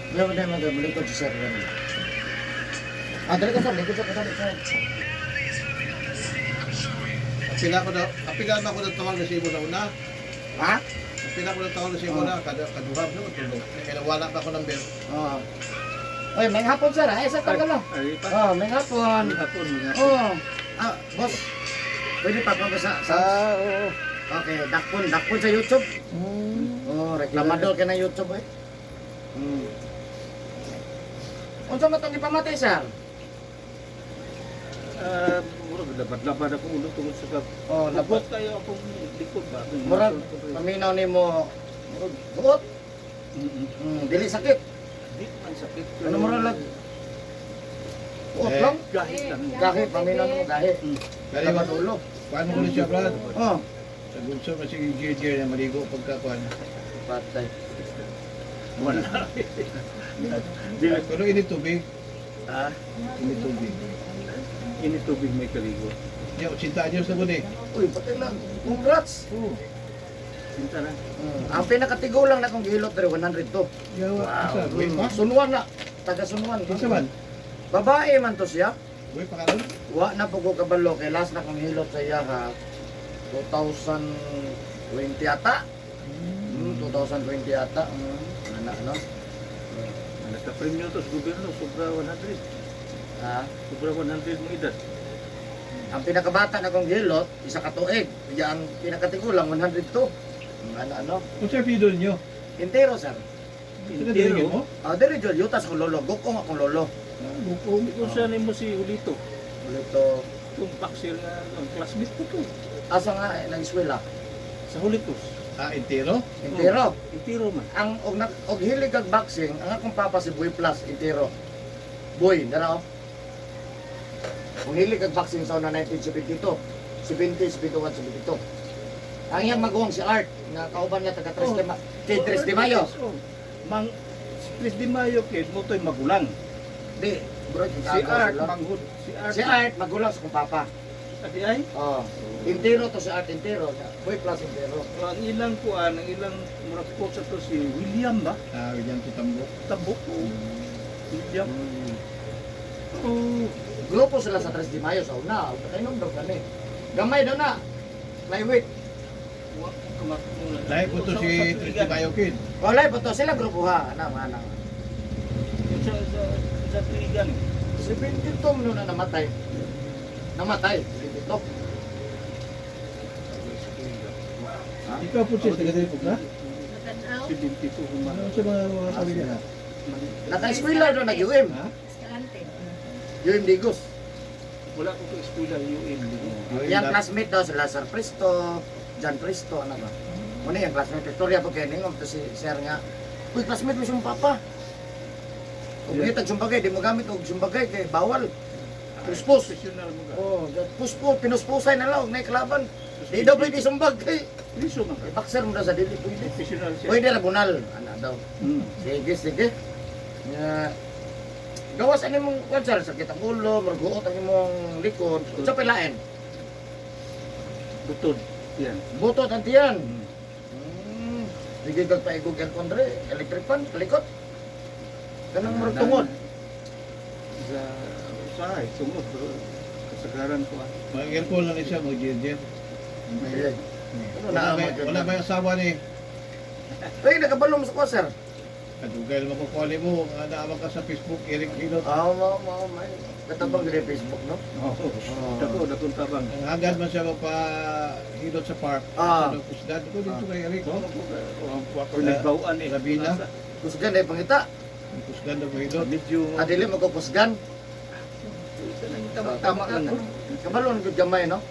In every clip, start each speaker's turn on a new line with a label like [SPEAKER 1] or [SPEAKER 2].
[SPEAKER 1] Ngayon na mga malikod si sir. Dali ka sir, likod sa kasali sir.
[SPEAKER 2] Apilan ako ng tawag na sibo na una.
[SPEAKER 1] Ha?
[SPEAKER 2] Apilan ako ng tawag na sibo na, kaduhab na matulog. Kaya wala pa ako ng bell.
[SPEAKER 1] Oo. Oy, may hapon sir. Ay, sa tagal lang.
[SPEAKER 3] Ay, pa.
[SPEAKER 1] Oh, may hapon.
[SPEAKER 3] Hapon.
[SPEAKER 1] Oh. Boss. Pwede pa pa sa
[SPEAKER 3] Oo.
[SPEAKER 1] Okay, dakpon sa YouTube.
[SPEAKER 3] Hmm.
[SPEAKER 1] Oh, reklamador ka na YouTube eh. Unsa man tong ipamatay sir?
[SPEAKER 3] Murag labad-labad ako ulo tungod sa kap.
[SPEAKER 1] Oh,
[SPEAKER 3] Labot
[SPEAKER 1] labot.
[SPEAKER 3] kayo akong likod ba?
[SPEAKER 1] Murag paminaw nimo. Murag buot. Dili sakit.
[SPEAKER 3] Di man sakit.
[SPEAKER 1] Ano murag lag? Buot lang.
[SPEAKER 3] Gahit lang.
[SPEAKER 1] Gahi paminaw nimo gahi.
[SPEAKER 2] Kaya
[SPEAKER 1] Labad ulo.
[SPEAKER 2] paano ko na siya, Brad?
[SPEAKER 1] Oh,
[SPEAKER 2] Sa gunso na si JJ na maligo pagkakuan.
[SPEAKER 1] patay.
[SPEAKER 3] Wala.
[SPEAKER 2] Pero init tubig.
[SPEAKER 3] Ah,
[SPEAKER 2] Init tubig.
[SPEAKER 3] ini tubig may kaligo.
[SPEAKER 2] Yung 80 anyos na po eh.
[SPEAKER 1] Uy, patay lang. Congrats.
[SPEAKER 3] Sinta na.
[SPEAKER 1] Ang pinakatigo lang na kong gihilot pero 100 to.
[SPEAKER 2] Yawa, isa. Buhay pa?
[SPEAKER 1] Sunwan na. Taga Sunwan.
[SPEAKER 2] Isa man?
[SPEAKER 1] Babae man to siya.
[SPEAKER 2] Buhay pa karon?
[SPEAKER 1] Wa na po ko kabalo kay last na kong hilot sa iya ha 2020 ata. 2020 ata. Ano?
[SPEAKER 3] Nagka-premium to sa gobyerno, sobra 100.
[SPEAKER 1] Ha?
[SPEAKER 3] Sobra 100 mo edad.
[SPEAKER 1] Ang pinakabata na kong hilot, isa ka tuig. Kaya ang pinakatigulang 102. Ano?
[SPEAKER 2] Kung siya pidol nyo,
[SPEAKER 1] Intero sir.
[SPEAKER 2] pinadalagin mo?
[SPEAKER 1] Diri jud yutas akong lolo, gukong akong lolo.
[SPEAKER 2] Bukong.
[SPEAKER 3] Kung saan mo si Ulito,
[SPEAKER 1] Ulito.
[SPEAKER 3] itong boxer nga classmate ko to.
[SPEAKER 1] Asa nga nag-eskwela?
[SPEAKER 3] Sa Hulitos.
[SPEAKER 2] Intero?
[SPEAKER 1] Intero.
[SPEAKER 3] Itiro man.
[SPEAKER 1] Ang og hilig kag boxing, ang akong papa si Boy Plus Intero. Boy, dara. Kung hilig kag boxing sa una 1972, 70, 71, 72. Ang iyang maguwang si Art, nga kauban niya taga Tres de Mayo. Kay Tres de Mayo.
[SPEAKER 3] Mang si Tres de Mayo kid mo to'y magulang.
[SPEAKER 1] Di, bro,
[SPEAKER 3] Si Art manghud.
[SPEAKER 1] Si Art magulang sa kong papa.
[SPEAKER 3] Adi ay.
[SPEAKER 1] Oh. Intero to si Art Intero. Boy Plus Intero.
[SPEAKER 3] Ang ilang kuan, ang ilang murag coach to si William ba?
[SPEAKER 2] William Tutambo.
[SPEAKER 3] Tabok ko. William. Oh,
[SPEAKER 1] Grupo sila sa Tres de Mayo sa una. Kainom daw kani. Gamay daw na. Flyweight.
[SPEAKER 3] wa ko kamatulog.
[SPEAKER 2] Lahi po to si Tristy Bayo Kid.
[SPEAKER 1] Wala po to sila grupo ha. Ana.
[SPEAKER 3] Sa Tiligan.
[SPEAKER 1] Si Benditom no na namatay. Namatay. Benditom.
[SPEAKER 2] Ikaw po siya, taga-diripog na?
[SPEAKER 3] Si 22 human.
[SPEAKER 2] Ano sa mga pamilya na?
[SPEAKER 1] Naka-eskwela do nag-UM.
[SPEAKER 2] Ha?
[SPEAKER 1] UM Digos.
[SPEAKER 3] Wala ko kay eskwela UM.
[SPEAKER 1] Yang classmate daw sila Sir Presto, John Presto, ano ba? Muna yung classmate. Victoria po kaya ningom to si Sir nga. Uy, classmate mo siyang papa. Kung yeah. Kita sumbagay, di mo gamit og sumbagay kay bawal. Puspos.
[SPEAKER 3] Professional mo ka.
[SPEAKER 1] Oh, puspos, pinuspusay na lang, na kalaban. Di daw pwede sumbag kay.
[SPEAKER 3] Priso man ka.
[SPEAKER 1] Boxer mo daw sa dili pwede.
[SPEAKER 3] Professional siya.
[SPEAKER 1] Pwede ra bunal, ana daw. Sige. Gawas ani mong konser sakit ang ulo, marguot ang imong likod. Sa pilaen.
[SPEAKER 3] Butod. Yan.
[SPEAKER 1] Butot ang tiyan. Sige kag paigog ang kondre, electric fan, palikot. Kanang murag tungod.
[SPEAKER 3] Sa usahay, sumot. Pero kasagaran ko ah.
[SPEAKER 2] Mag-aircon lang siya, mag-jet-jet.
[SPEAKER 1] Ayun.
[SPEAKER 2] Wala ba yung asawa ni?
[SPEAKER 1] Ay, nakabalong sa konser.
[SPEAKER 2] Kadugal mo kung kuali mo, naamang ka sa Facebook, Eric Hilot.
[SPEAKER 1] May. Katabang din Facebook, no?
[SPEAKER 3] Dako, dakong tabang.
[SPEAKER 2] Ang hagad man siya magpa-hilot sa park.
[SPEAKER 1] Ah.
[SPEAKER 2] Sa kusdan. Ito dito kay Eric.
[SPEAKER 3] Ang ako nagbawaan eh.
[SPEAKER 2] Labina.
[SPEAKER 1] Kusgan ay pangita.
[SPEAKER 2] Ang kusdan na hilot.
[SPEAKER 3] Medyo
[SPEAKER 1] Adili mo ko kusgan.
[SPEAKER 3] tama lang.
[SPEAKER 1] Kabalon gud gamay, no?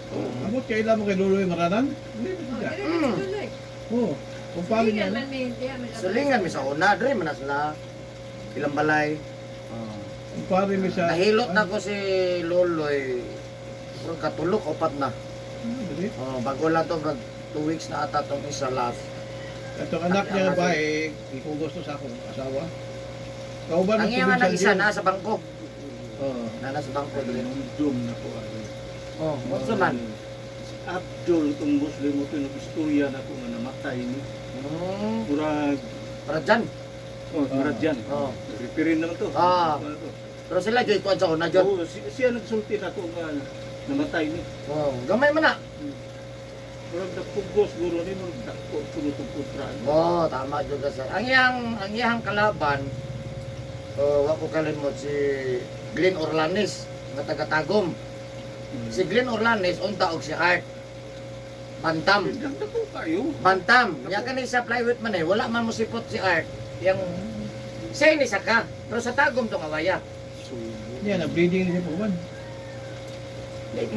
[SPEAKER 2] Amot kailan mo kay Loloy Maranan? Hindi mo siya. Oo. Kung paano niya.
[SPEAKER 1] Sulingan mi sa una, dre man na sila. Ilang balay.
[SPEAKER 2] Kung paano mo siya.
[SPEAKER 1] Nahilot na ko si Loloy. Pero katulok, opat na.
[SPEAKER 2] Dali.
[SPEAKER 1] Bago lang to, 2 weeks na ata tong isa last.
[SPEAKER 2] Itong anak niya ba eh, kung gusto sa akong asawa. Kauban
[SPEAKER 1] Ang iyang anak isa na sa bangko.
[SPEAKER 2] Oo.
[SPEAKER 1] Nasa bangko dili.
[SPEAKER 3] Dum na po.
[SPEAKER 1] Oh, what's man?
[SPEAKER 3] Abdul, itong Muslim mo ito, istorya na ko nga namatay ni. Murag,
[SPEAKER 1] Para dyan.
[SPEAKER 3] murag dyan.
[SPEAKER 1] Oh.
[SPEAKER 3] Referin naman to.
[SPEAKER 1] Ah.
[SPEAKER 3] Ano to?
[SPEAKER 1] Pero sila joy kuan sa una jud.
[SPEAKER 3] Oo, siya nagsulti na ako nga namatay ni.
[SPEAKER 1] Oh, gamay man na.
[SPEAKER 3] Murag nagpugos guro ni murag dako sunod kontra.
[SPEAKER 1] Oh, tama jud ka sir. Ang iyang kalaban wa ko kalimot si Glenn Orlanes nga taga Tagum. Si Glenn Orlanes unta og si Art. Bantam.
[SPEAKER 3] Dako kayo.
[SPEAKER 1] Bantam. Ya kani sa flyweight man wala man mo sipot si Art. Yang siya ni saka. Pero sa Tagum tong awaya.
[SPEAKER 3] So,
[SPEAKER 2] Yan, na-bleeding niya po man.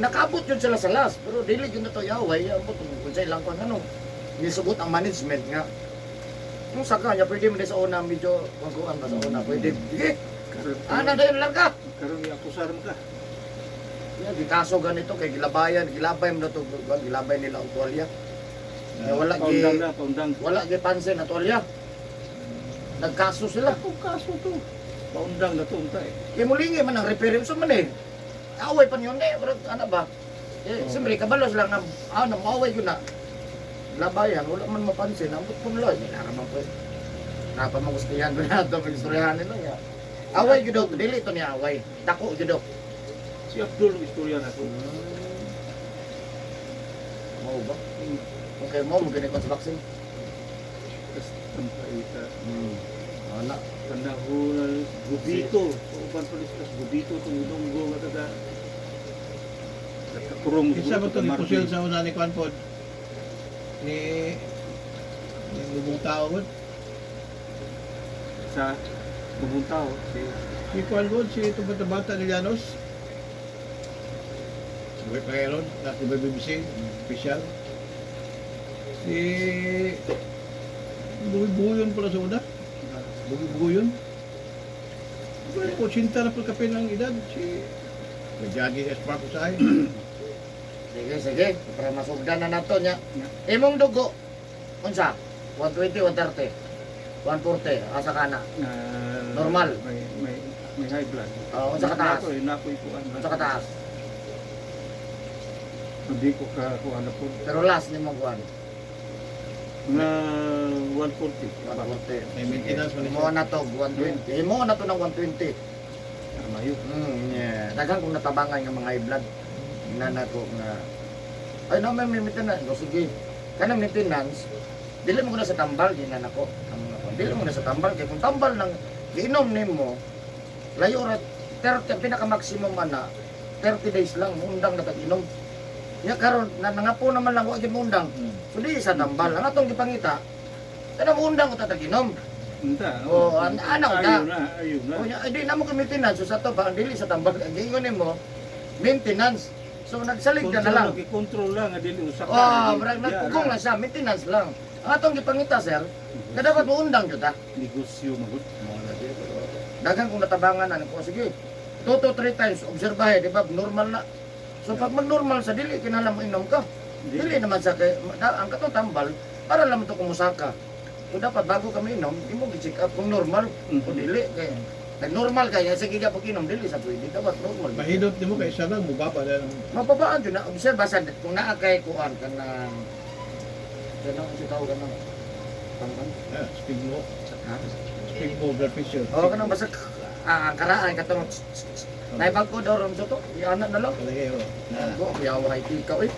[SPEAKER 1] Nakabot yun sila sa last, pero dili yun na to yaway, abot kung sa ilang kung ano, nisubot ang management nga. Kung saka niya, pwede mo din sa una, medyo, kung ba sa una, pwede, sige, ana na yun lang ka.
[SPEAKER 3] karon iakusaran ka.
[SPEAKER 1] Yan, di kaso ganito, kay gilabay mo na to, gilabay nila ang tuwalya. Nga wala
[SPEAKER 3] Paundang
[SPEAKER 1] gi,
[SPEAKER 3] na, paundang.
[SPEAKER 1] wala gi pansin na tuwalya. Nagkaso sila.
[SPEAKER 3] Ako kaso to. Paundang na to untay.
[SPEAKER 1] Kaya mulingi man ang reference man eh. Away pa niyon eh, pero ano ba? Eh, siyempre, kabalos lang na, maaway yun na. Labayan, wala man mapansin, ang butong loy, hindi na naman po. Napamagustihan ko na ito, pag-istoryahan nila niya. Away yun daw, dili ito niya away. Dako yun daw.
[SPEAKER 3] Si Abdul istorya na to.
[SPEAKER 1] Mau ba? Okay, mau magaling ko sa vaccine.
[SPEAKER 3] Kas tampay ka.
[SPEAKER 1] Wala.
[SPEAKER 3] Panahon gubito. Uban pa kas gubito tong udonggo nga taga. Nakakurong
[SPEAKER 2] Isa ba ito ni Pusil sa una ni Kwan Pod? Ni lubong tao po?
[SPEAKER 3] sa lubong tao.
[SPEAKER 2] Si Kwan Pod, si ito bata ni Llanos? Buhay pa kayo ron, nasa BBC, official. Si Bugoy-Bugoyon pala sa una. Bugoy-Bugoyon. Kutsinta na po kape ng edad. Si Magyagi Esparco sa akin.
[SPEAKER 1] Sige, para masugdan na nato niya. Imong dugo, unsa? 120, 130, 140, asa ka na. Normal.
[SPEAKER 3] May high blood.
[SPEAKER 1] Unsa ka taas?
[SPEAKER 3] Nakoy ko ano.
[SPEAKER 1] Unsa ka taas?
[SPEAKER 3] Hindi ko ka kuha na po.
[SPEAKER 1] Pero last ni mong kuhan.
[SPEAKER 3] Mga 140.
[SPEAKER 1] 140.
[SPEAKER 2] May maintenance man
[SPEAKER 1] Imo na to 120. Imo na to ng 120.
[SPEAKER 3] Tama yun.
[SPEAKER 1] Yeah. Daghang kung natabangan ng mga high blood. Nana ko nga ay no may maintenance. O sige. Kanang maintenance, dili mo ko na sa tambal ginan ako. Dili mo na sa tambal kay kung tambal nang giinom nimo layo ra 30 pinaka maximum ana 30 days lang undang na tag-inom. Ya karon nangapo naman lang wa gyud undang. So di sa tambal ang atong gipangita. Kada mo undang ko tag-inom.
[SPEAKER 3] Unta.
[SPEAKER 1] Oo, ana uda.
[SPEAKER 3] Ayun na.
[SPEAKER 1] O nya di na mo ko maintenance so sa to ba dili sa tambal ang giingon nimo maintenance. So nagsalig na lang.
[SPEAKER 3] Control lang dili usa ka.
[SPEAKER 1] Murag nagpugong lang siya, maintenance lang. Ang atong gipangita sir, kada dapat mo undang jud ta.
[SPEAKER 3] Negosyo magud.
[SPEAKER 1] Daghang kung natabangan ano ko sige. 2 to 3 times obserbahe, di ba? Normal na. So pag mag-normal sa dili kinahanglan mo inom ka. Dili naman sa kay ang katong tambal para lang to kumusaka. So dapat bago kami inom, imo gi-check up kung normal o dili kay nag-normal kaya sige ka pag inom dili sa pwede dapat normal.
[SPEAKER 2] Mahidot di mo kay isa lang, mubaba na lang.
[SPEAKER 1] Mapabaan yun na obserba sa kung naa kay kuan ka na ganang si tawag ka na pangkan.
[SPEAKER 2] Speed mo.
[SPEAKER 1] Ha?
[SPEAKER 2] Speed mo, blood pressure.
[SPEAKER 1] Oo ka na basta ang karaan ka tong naibag ko daw ron sa to. Iana na lang.
[SPEAKER 2] Kalagay ho.
[SPEAKER 1] Go, yawa ikaw eh.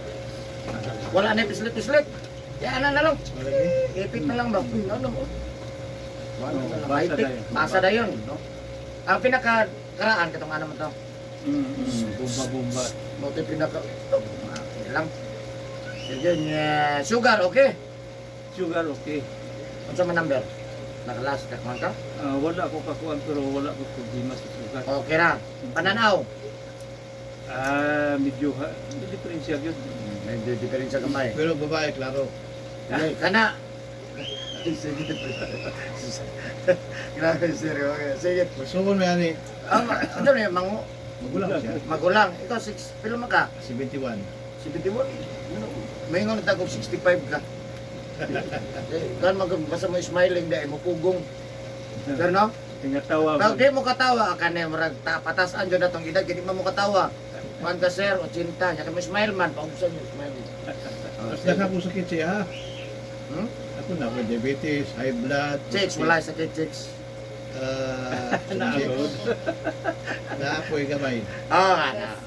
[SPEAKER 1] Wala na pislit-pislit. Iana na lang.
[SPEAKER 2] Kalagay.
[SPEAKER 1] Ipit na lang ba? Ano mo?
[SPEAKER 3] Basa dayon.
[SPEAKER 1] Basa dayon, no? Ang pinaka-karaan katong ano mo to.
[SPEAKER 3] Bomba-bomba.
[SPEAKER 1] Moto pinaka lang. Sige niya. Sugar, okay?
[SPEAKER 3] Sugar okay.
[SPEAKER 1] Ano sa number? Nakalas ka man ka?
[SPEAKER 3] Wala ko kakuan pero wala ko problema sa sugar.
[SPEAKER 1] Okay ra. Pananaw.
[SPEAKER 3] Medyo may diferensya yun.
[SPEAKER 1] May diferensya kamay.
[SPEAKER 2] Pero babae, klaro.
[SPEAKER 1] Okay, kana. Sige. Grabe, seryo. Okay, sige.
[SPEAKER 2] Masukon mo yan eh.
[SPEAKER 1] Ano na yung
[SPEAKER 2] Magulang siya.
[SPEAKER 1] magulang. Ikaw, 6, pilo mo ka?
[SPEAKER 2] 71.
[SPEAKER 1] 71. May nga nagtagog 65 ka. Kan basta mo smiling dahil mo pugong. Pero no?
[SPEAKER 3] Tingatawa.
[SPEAKER 1] Pag di mo katawa, kanay marag patasan dyan na itong edad, hindi mo katawa. Man ka sir, 80, nya kami smile man, paubusan nyo, smile man.
[SPEAKER 2] Tapos nakakasakit siya ha.
[SPEAKER 1] Hmm?
[SPEAKER 2] Ako na, may diabetes, high blood.
[SPEAKER 1] Chicks, wala sakit chicks.
[SPEAKER 3] Naagod.
[SPEAKER 2] Naapoy gamay.
[SPEAKER 1] Ana.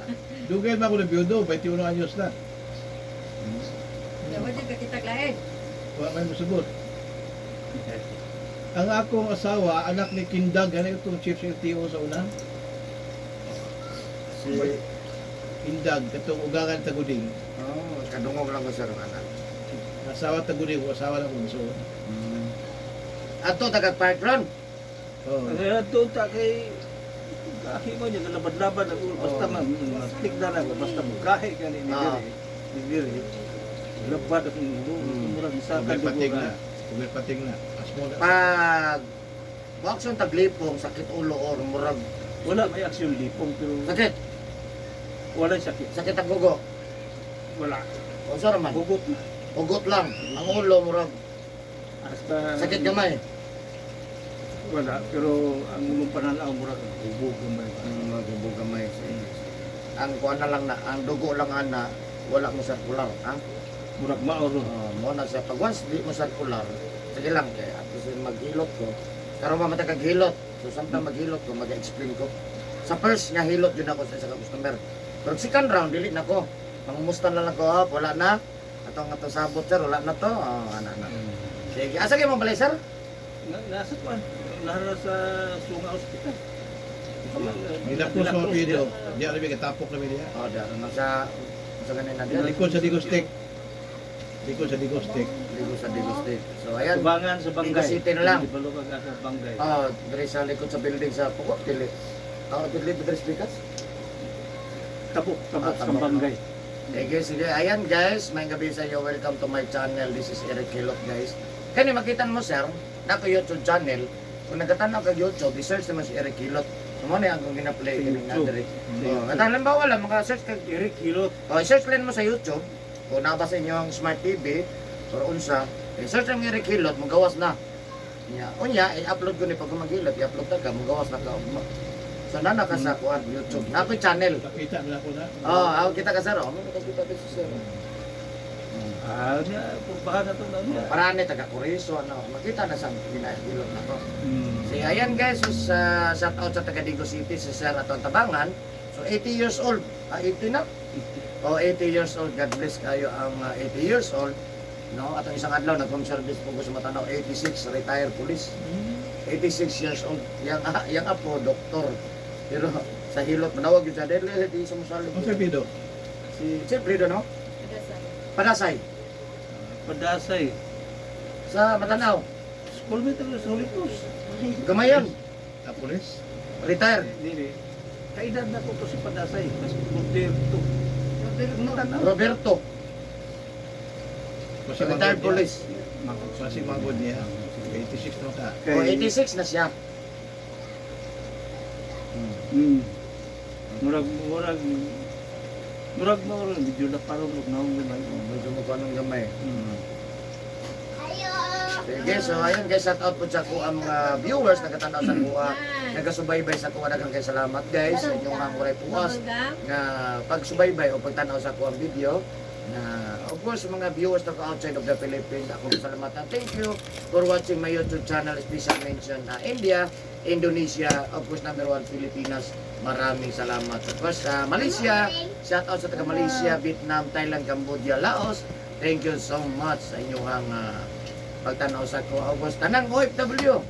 [SPEAKER 2] Dugay man ko na biyudo, 21 anyos na.
[SPEAKER 4] Dawa dyan kakita lain.
[SPEAKER 2] Wala may masabot. Ang akong asawa, anak ni Kindag, ano itong chief LTO sa una?
[SPEAKER 1] Si
[SPEAKER 2] Kindag, katong ugangan Taguding.
[SPEAKER 1] kadungog lang ko sir ana.
[SPEAKER 2] Asawa Taguding, o asawa ng unso.
[SPEAKER 1] Ato taga Park Run.
[SPEAKER 2] Oh.
[SPEAKER 3] Kaya doon ta kay gahi mo niya labad-labad ako basta mastik na lang basta gahi ka ni
[SPEAKER 1] Ah.
[SPEAKER 3] diri. Labad ako murag sa
[SPEAKER 2] Ugay pating na.
[SPEAKER 3] kadugo.
[SPEAKER 2] Ugay pating na. Asmo na.
[SPEAKER 1] Pag wakson taglipong sakit ulo or murag
[SPEAKER 3] Wala may aksyon lipong pero
[SPEAKER 1] sakit,
[SPEAKER 3] wala sakit.
[SPEAKER 1] sakit ang gugo.
[SPEAKER 3] Wala.
[SPEAKER 1] Unsa raman?
[SPEAKER 3] Hugot na.
[SPEAKER 1] Ugot lang. Ang ulo murag
[SPEAKER 3] Hasta
[SPEAKER 1] sakit gamay.
[SPEAKER 3] Wala pero ang ulong pananaw murag hubog gamay.
[SPEAKER 1] Magubog gamay. Ang kuan na lang na, ang dugo lang ana, wala mo circular, ha?
[SPEAKER 3] Murag maoro.
[SPEAKER 1] Mo na siya pag once di mo circular, sige lang kay ato sin maghilot ko. Karon pa matag hilot. So samtang maghilot ko, mag-explain ko. Sa first nga hilot yun ako sa isa ka customer. Pero second round dili na ko. Mangumusta na lang ko, wala na. Atong ato sabot sir, wala na to. Ana na. Sige, asa kayo mo balay sir?
[SPEAKER 3] Nasa kuan. Nara sa Sunga Hospital.
[SPEAKER 2] Gilapos sa pido. Diya rin katapok na niya.
[SPEAKER 1] Da sa ganin na din.
[SPEAKER 2] Likod sa Digostek. Likod sa Digostek.
[SPEAKER 1] Ligo sa Digostek. So ayan.
[SPEAKER 3] Subangan sa Bangay.
[SPEAKER 1] Ligo City na lang.
[SPEAKER 3] Di balog sa Bangay.
[SPEAKER 1] Dari sa likod sa building sa Pukot, dili. Dili Bedres Bikas.
[SPEAKER 3] Tabok sa
[SPEAKER 1] Tabok.
[SPEAKER 3] Bangay.
[SPEAKER 1] Sige, sige. Ayan guys, may gabi sa iyo. Welcome to my channel. This is Eric Hilot guys. Kani makita mo sir, na ko YouTube channel. Kung nagkatanaw ka YouTube, i-search naman si Eric Hilot. Sumo na akong gina-play
[SPEAKER 3] Sa
[SPEAKER 1] kini nga
[SPEAKER 3] YouTube.
[SPEAKER 1] diri.
[SPEAKER 3] YouTube.
[SPEAKER 1] At halimbawa lang, maka-search ka
[SPEAKER 3] Eric Hilot.
[SPEAKER 1] i-search lang mo sa YouTube. Kung nabasa inyo ang Smart TV or unsa, i-search lang Eric Hilot, magawas na. Unya, i-upload ko ni pag mag-hilot, i-upload na ka, magawas na ka. So nana ka sa kuan YouTube. Na ako'y channel.
[SPEAKER 2] Pakita mo na ko na.
[SPEAKER 1] Ako kita ka sir. May nakakita din si sir.
[SPEAKER 3] Niya, purbahan na ito na niya.
[SPEAKER 1] Parane taga Kuriso ano, makita na sa ginahilot na to.
[SPEAKER 3] Hmm.
[SPEAKER 1] Si ayan guys, so, shout out sa taga Digo City si Sir Aton Tabangan. So 80 years old. 80 na. 80 years old. God bless kayo ang 80 years old. No, atong isang adlaw nag-home service po ko sa Matanaw, 86 retired police. 86 years old. Yang apo doktor. Pero sa hilot manawag yun sa deadly di sa musalog.
[SPEAKER 2] Ang sa pido.
[SPEAKER 1] Si Predo no? Padasay
[SPEAKER 3] Padasay.
[SPEAKER 1] sa Matanaw.
[SPEAKER 3] School meter sa Holy Cross.
[SPEAKER 1] Gamayon,
[SPEAKER 2] Apulis.
[SPEAKER 1] retired.
[SPEAKER 3] Dili. Kaedad na ko to si Padasay. Mas Roberto.
[SPEAKER 1] Roberto,
[SPEAKER 2] Kasi
[SPEAKER 1] retired police.
[SPEAKER 2] Kasi magod niya. 86 na ka.
[SPEAKER 1] O 86 na siya.
[SPEAKER 3] Hmm. Murag medyo na parang naong gamay.
[SPEAKER 1] Medyo mo pa nung gamay.
[SPEAKER 3] Hmm.
[SPEAKER 1] Sige, so ayun guys, shout out po sa ko ang mga viewers nagkatanaw sa kuha. Nagasubaybay sa kuha, daghang kay salamat guys sa inyong mga kuray puwas nga pagsubaybay o pagtanaw sa kuha video. Na of course mga viewers na outside of the Philippines, ako salamatan. Thank you for watching my YouTube channel, special mention India, Indonesia, of course number 1 Pilipinas. Maraming salamat. Of course Malaysia, shout out sa taga Malaysia, Vietnam, Thailand, Cambodia, Laos. Thank you so much sa inyong pagtanaw sa ko. Of course tanang OFW.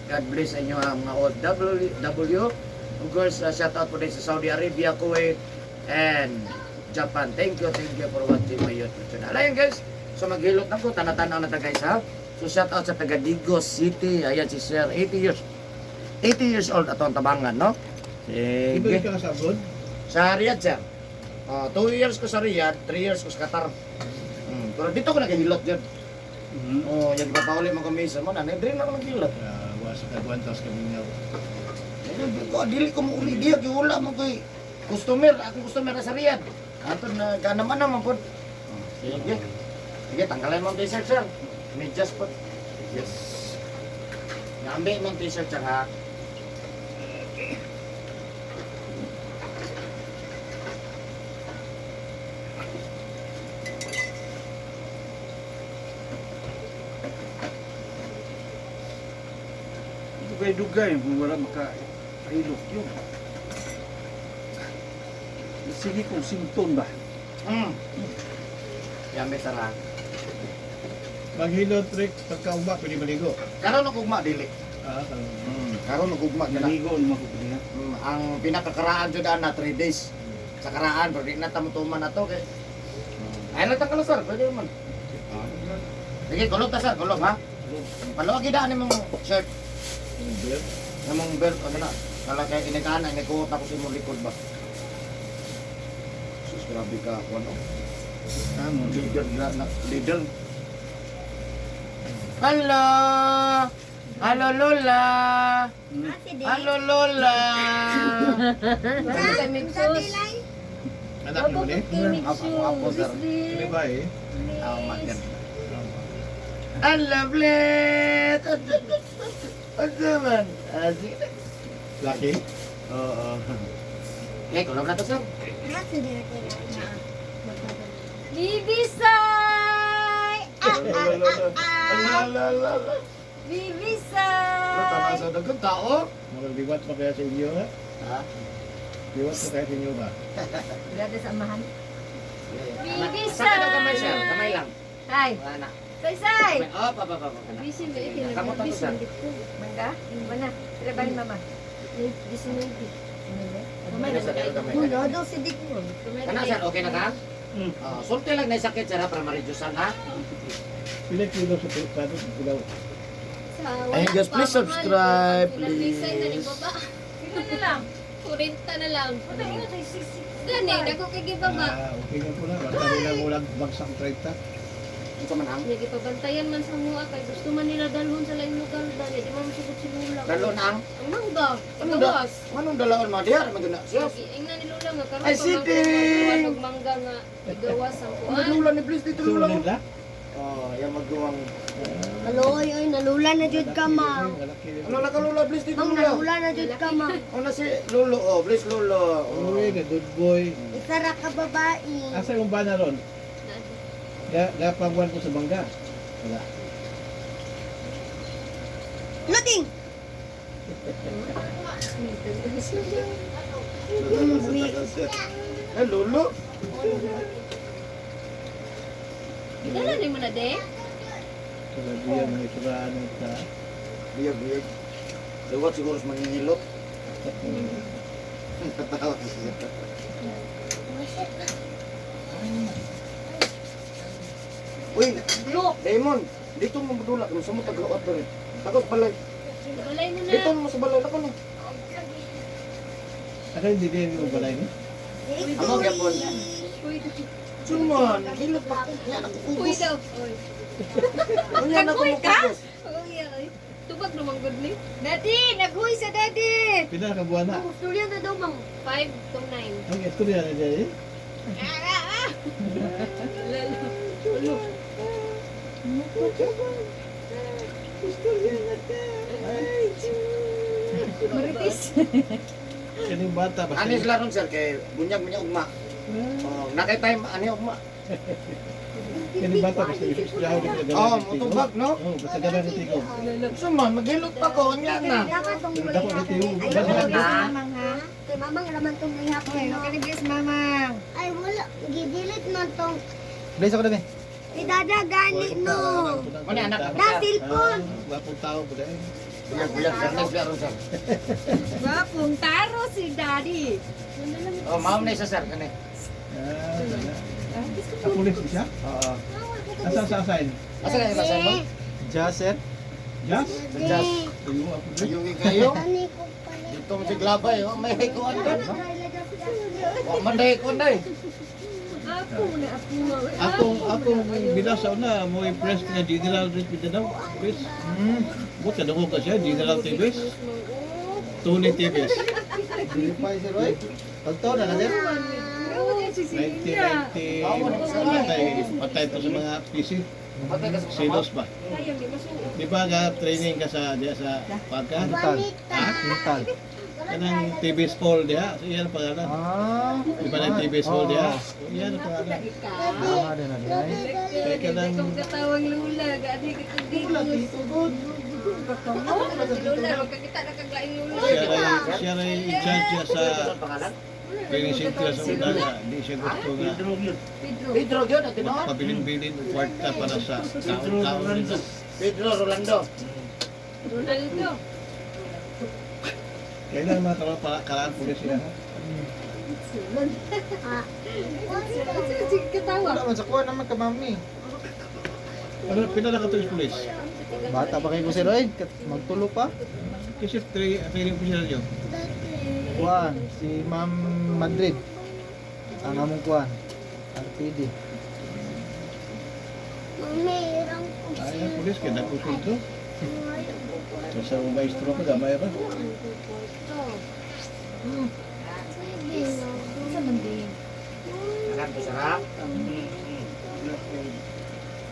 [SPEAKER 1] God bless sa inyong mga OFW. Of course shout out po din sa Saudi Arabia, Kuwait, and Japan. Thank you for watching my YouTube channel. Ayan guys, so maghilot na ko, tanatanaw na ta guys ha. So shout out sa taga Digo City. Ayan si Sir, 80 years old atong Tabangan, no?
[SPEAKER 2] Ibig
[SPEAKER 1] Sige.
[SPEAKER 2] ka sa abroad?
[SPEAKER 1] Sa Riyadh sir. 2 years ko sa Riyadh, 3 years ko sa Qatar. Pero dito ko nagahilot dyan. Yung ipapauli mo kumisa mo na, nandrin na ako naghilot.
[SPEAKER 2] Wasa ka 1,000 kami nga.
[SPEAKER 1] Dili ko mo uli diya, wala mo ko'y customer. Akong customer na sa Riyadh. Ato na kanaman naman po. Sige. Sige, tanggalin mo ang t-shirt, sir. Medyas po. Yes. Nambi mo ang t-shirt, sir, ha?
[SPEAKER 3] dugay-dugay, kung wala makahilot yun. Sige kung simpton ba?
[SPEAKER 1] Yami sara.
[SPEAKER 2] Maghilot trick pagkaugma pwede maligo.
[SPEAKER 1] Karon nagugma dili.
[SPEAKER 2] Karon.
[SPEAKER 1] Karon nagugma na.
[SPEAKER 3] Naligo ang makukuli.
[SPEAKER 1] Ang pinakakaraan jud na 3 days. Sa karaan pero di na tamutuman na to kay. Ay lang tangkalo sir, pwede man. Sige, kulog ta sir, kulog ha. Paluwag gidaan nimong shirt, nimong belt ano na. Kala kay inigana, inikuot ako sa imong likod ba. Sus, grabe ka, ano. Leader. Hello! Hello, Lola! Hello, Lola!
[SPEAKER 2] Anak niyo ni?
[SPEAKER 1] Ako, sir.
[SPEAKER 2] Ini ba eh?
[SPEAKER 1] Tama yan. Ang lovely! Ano naman? Sige.
[SPEAKER 2] Laki?
[SPEAKER 1] Oo. Eh, kulog na to, sir.
[SPEAKER 4] Bibisay!
[SPEAKER 1] Alalala.
[SPEAKER 4] Bibisay!
[SPEAKER 1] Tama sa dagang tao.
[SPEAKER 2] Magliwat pa kaya sa inyo ha?
[SPEAKER 1] Ha?
[SPEAKER 2] Liwat pa kaya sa inyo ba?
[SPEAKER 4] Grabe sa amahan. Bibisay!
[SPEAKER 1] Saan ka kamay, sir? Kamay lang.
[SPEAKER 4] Hi!
[SPEAKER 1] Wala na.
[SPEAKER 4] Saysay!
[SPEAKER 1] Oh, pa.
[SPEAKER 4] Busy ba?
[SPEAKER 1] Kamu pa to, sir.
[SPEAKER 4] Mangga? Mana? Trabahin mama. Busy na yun.
[SPEAKER 1] Kamay na, sir. Kamay.
[SPEAKER 4] Wala daw si Dick mo.
[SPEAKER 1] Kana, sir? Okay na ka? Sulti lang na sakit, sir, para ma-reducean, ha?
[SPEAKER 2] Pila kilo sa pado ilaw.
[SPEAKER 1] Ay, just please subscribe,
[SPEAKER 5] Please.
[SPEAKER 1] please.
[SPEAKER 4] Ito na lang.
[SPEAKER 5] 40 na lang.
[SPEAKER 4] Ano yun? Ay, sisi.
[SPEAKER 5] Gani, dako kay gibaba.
[SPEAKER 2] Okay na po na. Basta nila mulag bagsang 30.
[SPEAKER 1] Ito man ang.
[SPEAKER 5] Nya gipabantayan man sa mga kay gusto man nila dalhon sa lain lugar dali di man sugod si Lula.
[SPEAKER 1] Dalo na ang.
[SPEAKER 5] Ang mangga.
[SPEAKER 1] Anong
[SPEAKER 5] Ikawas.
[SPEAKER 1] Anong dalawan mo? Diyan, maganda. Sis.
[SPEAKER 5] Ingna ni Lula nga karon
[SPEAKER 1] Ay, Siti!
[SPEAKER 5] og mangga nga igawas ang
[SPEAKER 1] Ano
[SPEAKER 5] kuan.
[SPEAKER 1] lula ni please dito
[SPEAKER 2] Tulong
[SPEAKER 1] lula.
[SPEAKER 2] nila?
[SPEAKER 1] Oh, yung magduwang.
[SPEAKER 4] Hello, oy, nalula na jud ka, ma.
[SPEAKER 1] Ano na ka lula, please dito
[SPEAKER 4] Mang
[SPEAKER 1] lula.
[SPEAKER 4] nalula na jud ka, ma.
[SPEAKER 1] Ano si Lolo, oh, please Lolo. Oh.
[SPEAKER 2] Uy, na good boy.
[SPEAKER 4] Isara ka babae.
[SPEAKER 2] Asa yung bana ron? Gapangwan ko sa bangga. Wala.
[SPEAKER 4] Luting!
[SPEAKER 1] Eh, Lolo.
[SPEAKER 5] Dala ni mo na de.
[SPEAKER 2] Kaya diya mga isuraan ng ta.
[SPEAKER 1] Biyag. Luwat siguro sa mangingilot. Tatawa siya. Uy, Damon, dito mo madula. Kung sa mo tagluwat ba rin. Takot balay.
[SPEAKER 5] Balay mo na.
[SPEAKER 1] Dito mo sa balay. Ako na.
[SPEAKER 2] Asa hindi din yung balay ni?
[SPEAKER 1] Ano gyapon?
[SPEAKER 5] Uy,
[SPEAKER 1] Suman, hilot pa ko. Yan ako
[SPEAKER 5] uy
[SPEAKER 1] kubos.
[SPEAKER 5] daw. Uy.
[SPEAKER 1] Yan ako
[SPEAKER 5] Nagkuy ka?
[SPEAKER 1] kubos.
[SPEAKER 5] Uy, ay. Tubag naman good ni.
[SPEAKER 4] Daddy, naghuy sa daddy!
[SPEAKER 2] Pila ka buwan na?
[SPEAKER 4] Tuloy na daw, mang.
[SPEAKER 5] 5 to 9.
[SPEAKER 2] Ang istorya na dyan eh.
[SPEAKER 5] Lalo.
[SPEAKER 4] Maritis.
[SPEAKER 2] Kaning bata basta.
[SPEAKER 1] Anis laron sir kay bunyag ugma. Oh, nakay time ani ugma.
[SPEAKER 2] Kaning bata basta istorya ko dito.
[SPEAKER 1] Oh, mutubag no?
[SPEAKER 2] Oh, basta gaba ni Tigo.
[SPEAKER 1] Suman, maghilot pa ko nya na.
[SPEAKER 4] Dapat tong
[SPEAKER 2] Pero dako ni Tigo.
[SPEAKER 4] Ay,
[SPEAKER 2] Basta
[SPEAKER 4] wala
[SPEAKER 2] na.
[SPEAKER 4] mamang ha? Kay mamang raman tong ihapon. No, kani bis mamang. Ay, wala. Gidilit man tong.
[SPEAKER 2] Bless ako din eh.
[SPEAKER 4] Idada gani no.
[SPEAKER 1] Mani anak ka.
[SPEAKER 4] Da cellphone.
[SPEAKER 2] Wapong tao po dahil.
[SPEAKER 1] Buyag sir, next laron sir.
[SPEAKER 4] Wapong taro si daddy.
[SPEAKER 1] Oh, ma'am na isa sir kani.
[SPEAKER 2] Sa pulis siya?
[SPEAKER 1] Oo.
[SPEAKER 2] Asa sa asain?
[SPEAKER 1] Asa kay basay mo?
[SPEAKER 2] Jaser. Jas?
[SPEAKER 1] Just
[SPEAKER 2] Ayun ako.
[SPEAKER 1] ayuwi kayo.
[SPEAKER 4] Ani ko pala.
[SPEAKER 1] Dito mo si glabay, oh, may kuan din. Oh, manday ko day.
[SPEAKER 2] Akong binasa na mo impress nga General Rich Mindanao. Chris. Buta na ko kasi General TVS. Tony TVS.
[SPEAKER 1] Dili pa si Roy. Pagto na sir.
[SPEAKER 2] 1990. Patay to sa mga PC.
[SPEAKER 1] Patay ka sa
[SPEAKER 2] Silos ba? Di ba ga training ka sa diya sa pagka? Ha? Mental. Kanang TVS Hall diya. Iyan ang pangalan. Di ba ng TVS Hall diya? Iyan ang pangalan. Kaya ka lang
[SPEAKER 5] Ikaw katawang Lula, gani ka kundi. Lula, magkakita na kaglaing lula.
[SPEAKER 2] Siya rin in charge siya sa
[SPEAKER 1] Ang pangalan?
[SPEAKER 2] training center sa una nga. Hindi siya gusto nga
[SPEAKER 5] Pedro.
[SPEAKER 1] Pedro yun, at tinoon.
[SPEAKER 2] pabilin-bilin o kwarta para sa kaon-kaon nila.
[SPEAKER 1] Pedro Rolando.
[SPEAKER 5] Ronaldo.
[SPEAKER 2] Kailan mga karaan pulis sila ha?
[SPEAKER 5] Katawa.
[SPEAKER 6] Wala man sa kuha naman ka mami.
[SPEAKER 2] Ano, pinala ka to pulis?
[SPEAKER 6] Bata pa kayo ko sir ay magtulo pa.
[SPEAKER 2] Kasi training officer nyo.
[SPEAKER 6] Kuan si Ma'am Madrid. Ang among kuan. RPD.
[SPEAKER 2] Ay, ang pulis, kaya nagkusulto. Sa maestro ko, gamay ba?
[SPEAKER 1] Alam ko sarap.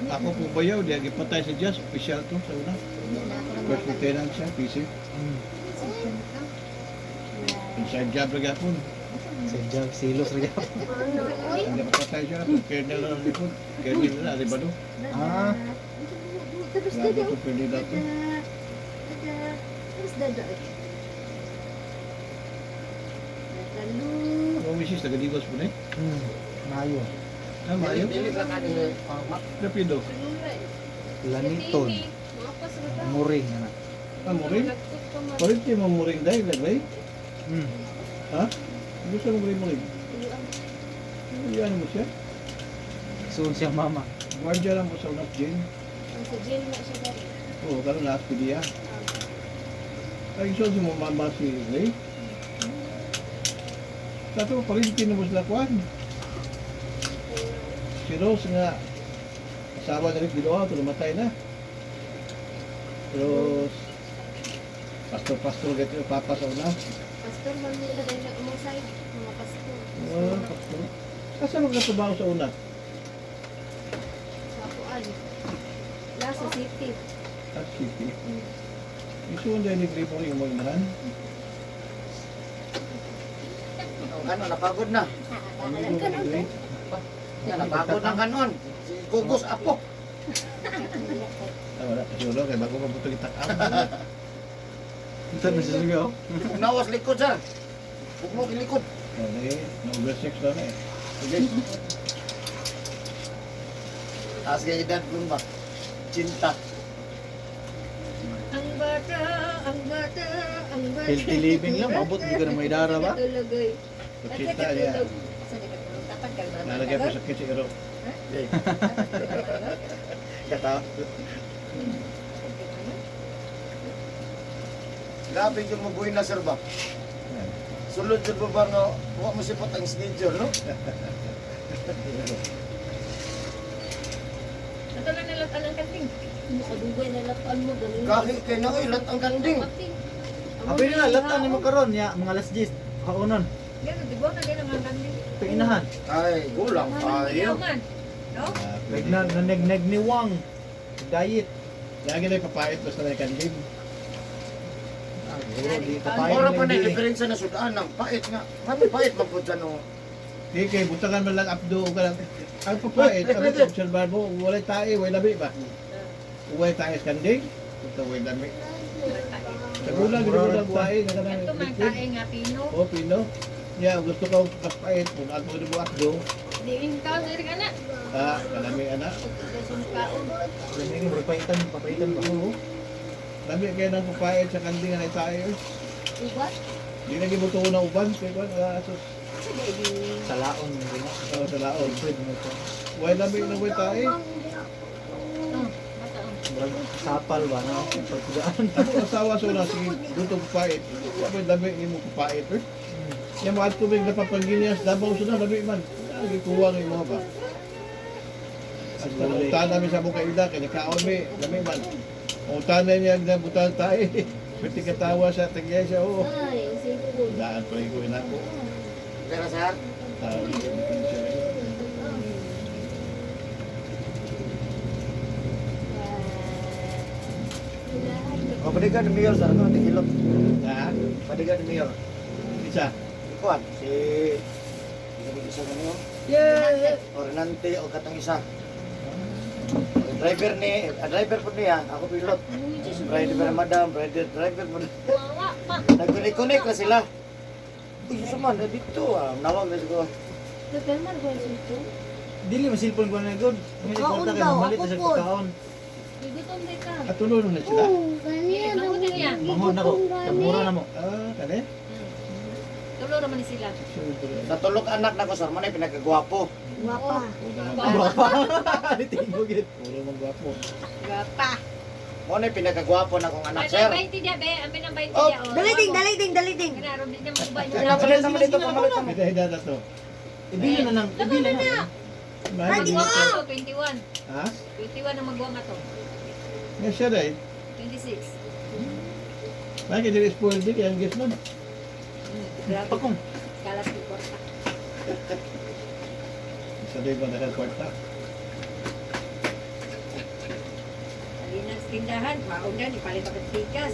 [SPEAKER 2] Ako po bayaw, di agi patay si Jazz, official to sa una. First lieutenant siya, PC. Inside job lagi ako.
[SPEAKER 6] Si Jag Silos rin.
[SPEAKER 2] Hindi pa patay siya, kernel na lang likod. Kernel na, alibado.
[SPEAKER 6] Ah,
[SPEAKER 2] Grabe ito, pwede na ito. Mga misis, nagadigos po na eh.
[SPEAKER 6] Mayo.
[SPEAKER 2] Ah, Mayo?
[SPEAKER 1] Dili lang ka ni
[SPEAKER 2] Rapido.
[SPEAKER 6] Laniton. Muring ana.
[SPEAKER 2] Ah, muring? Palit kayo mga muring dahil, lagay? Ha? Gusto mo muring? Iyan mo siya?
[SPEAKER 6] Soon siya mama.
[SPEAKER 2] Guardia lang po sa unang jail.
[SPEAKER 5] Sa jail na siya dali.
[SPEAKER 2] Oo, karoon na aspidia. Ay, gusto si mama si Ray. Tato, parintin na mo sila kuhan. Si Rose nga, asawa na rin binuha, ito namatay na. Rose, pastor gato yung papa sa una.
[SPEAKER 5] Pastor, man nila dahil na umusay. Mga pastor.
[SPEAKER 2] Pastor. Asa mo nagtrabaho sa una?
[SPEAKER 5] Sa kuan. Sa city.
[SPEAKER 2] At city. Isuon dahil ni Gripo rin yung mga inahan.
[SPEAKER 1] Ano, napagod na.
[SPEAKER 2] Ano yung mga Gray?
[SPEAKER 1] Yan, napagod ng kanon. Si Gugos Apo.
[SPEAKER 2] Ah, wala. Kasi ulo, kaya bago ka puto itakam.
[SPEAKER 6] Ito na siya sigaw.
[SPEAKER 1] Nawas likod, sir. Huwag mo kilikod.
[SPEAKER 2] Na-oversex lang eh.
[SPEAKER 1] Sige. Taas kay edad kung ba? Cinta.
[SPEAKER 5] Ang bata, ang bata, ang bata.
[SPEAKER 6] Healthy living lang, mabot di ka na may dara ba?
[SPEAKER 5] Tulogoy.
[SPEAKER 2] Pagkita niya.
[SPEAKER 5] Sa nakatulog. Dapat ka ba?
[SPEAKER 2] Nalagay po sa kisiro.
[SPEAKER 1] Kata. Grabe yung mabuhay na, sir ba? Sulod yun ba nga, huwag mo sipot ang schedule, no?
[SPEAKER 5] Ito lang nalatan ang kanting. Sa dugay nalatan mo. ganun.
[SPEAKER 1] Kahit kayo na, ilat ang kanding.
[SPEAKER 5] Kanting.
[SPEAKER 6] Abi na latan ni mo karon ya mga alas 10. Kaunon.
[SPEAKER 5] Ganun, di ba na ganun ang kanting?
[SPEAKER 6] Pinahan.
[SPEAKER 1] Ay, gulang tayo.
[SPEAKER 5] Man. No?
[SPEAKER 6] Nagneg ni Wang. Diet.
[SPEAKER 2] Lagi na ipapait basta na kandim.
[SPEAKER 6] Di
[SPEAKER 1] Ora pa na
[SPEAKER 6] kapain.
[SPEAKER 1] diferensya na sudaan ng pait nga. Kami pait magpud sa no.
[SPEAKER 2] Di kay butangan man lang abdo o ka lang. Ang papait, ang observar mo, walay tae, walay labi ba? Walay tae sa kanding, ito walay labi. Sa gulang, ginulang tae, nga kanang
[SPEAKER 5] Ito man
[SPEAKER 2] liquid.
[SPEAKER 5] tae nga pino.
[SPEAKER 2] O, pino. Yeah, gusto ko kapait, kung ako mo abdo,
[SPEAKER 5] Di yung kaon na rin anak.
[SPEAKER 2] kalami anak.
[SPEAKER 5] Pagkasong kaon.
[SPEAKER 6] Ini berpaitan, papaitan ba?
[SPEAKER 2] Oo. Labi kayo ng papait sa kanding nga na tae.
[SPEAKER 5] Ubat.
[SPEAKER 2] Di na gibuto ko na uban, kaya kung asos.
[SPEAKER 5] Sa di.
[SPEAKER 6] Salaon mo gina.
[SPEAKER 2] Sa laon.
[SPEAKER 6] Pwede mo ito.
[SPEAKER 2] Walay labi na walay tae.
[SPEAKER 5] Oh, mataon.
[SPEAKER 6] Murag sapal ba na? Pagkulaan.
[SPEAKER 2] Ako asawa sa una, sige, gusto papait. Kapag labi ni mo papait. Yung mga tubig na papangginias, dabaw sa na, labi man. Lagi kuha ng mga ba. At utan namin sa mong kaida, kanya kaon may, labi man. Utan na niya, nabutan tayo. Pwede katawa sa tingay siya, oo.
[SPEAKER 5] Ay, sipon.
[SPEAKER 2] Daan pa rin ko inako.
[SPEAKER 1] Pero sir, o padigan ni Mayor sir, ano, tigilot.
[SPEAKER 2] Ha?
[SPEAKER 1] Padigan ni Mayor.
[SPEAKER 2] Isa.
[SPEAKER 1] Ikuan, si... Isa ganyo.
[SPEAKER 6] Yeah!
[SPEAKER 1] O Renante o katang isa. driver po niya, ako pilot. Driver madam, driver po.
[SPEAKER 5] Wawa pa.
[SPEAKER 1] Nagkunik-kunik na sila. Uy, suman, na dito nawag na siguro.
[SPEAKER 5] Pero man ko ito.
[SPEAKER 6] Dili mo cellphone ko na good. May
[SPEAKER 4] Kaon
[SPEAKER 6] nagpunta kay
[SPEAKER 4] daw,
[SPEAKER 6] mamalit na
[SPEAKER 4] ako
[SPEAKER 6] sa
[SPEAKER 4] po.
[SPEAKER 6] kaon.
[SPEAKER 5] Gutom din ka.
[SPEAKER 2] At tulungan na sila.
[SPEAKER 4] Ganyan.
[SPEAKER 5] Ako din yan.
[SPEAKER 6] Manghon ako. Mura na mo.
[SPEAKER 2] Ah, kani?
[SPEAKER 5] Tulo naman ni sila.
[SPEAKER 1] Sa tulog anak na ko, sir, manay pinagkagwapo.
[SPEAKER 4] Guwapa.
[SPEAKER 6] Tingog yun.
[SPEAKER 2] Puro mong gwapo.
[SPEAKER 5] Gapa.
[SPEAKER 1] Manay pinagkagwapo na kong anak,
[SPEAKER 5] Ay,
[SPEAKER 1] sir.
[SPEAKER 5] 20 dia be. Amin ang 20
[SPEAKER 1] Oh,
[SPEAKER 5] dia.
[SPEAKER 4] Daliting.
[SPEAKER 5] Kanaro din naman ba
[SPEAKER 1] Pinapalit naman dito, pamalit naman.
[SPEAKER 2] Hida na to.
[SPEAKER 6] Ibili na lang. Ibili na.
[SPEAKER 2] Mahal
[SPEAKER 4] Pwede
[SPEAKER 2] mo
[SPEAKER 4] mo.
[SPEAKER 2] to.
[SPEAKER 5] 21.
[SPEAKER 2] Ha?
[SPEAKER 5] 21 ang magwa to.
[SPEAKER 2] Nga siya dahil.
[SPEAKER 5] 26.
[SPEAKER 2] Bakit dili spoiled din yung gifts mo?
[SPEAKER 5] Grabe.
[SPEAKER 6] Pakong.
[SPEAKER 5] Kalas ni Porta.
[SPEAKER 2] Isa din ba nakakwarta?
[SPEAKER 5] Alinan sa tindahan. Mauna ni palit ang tikas.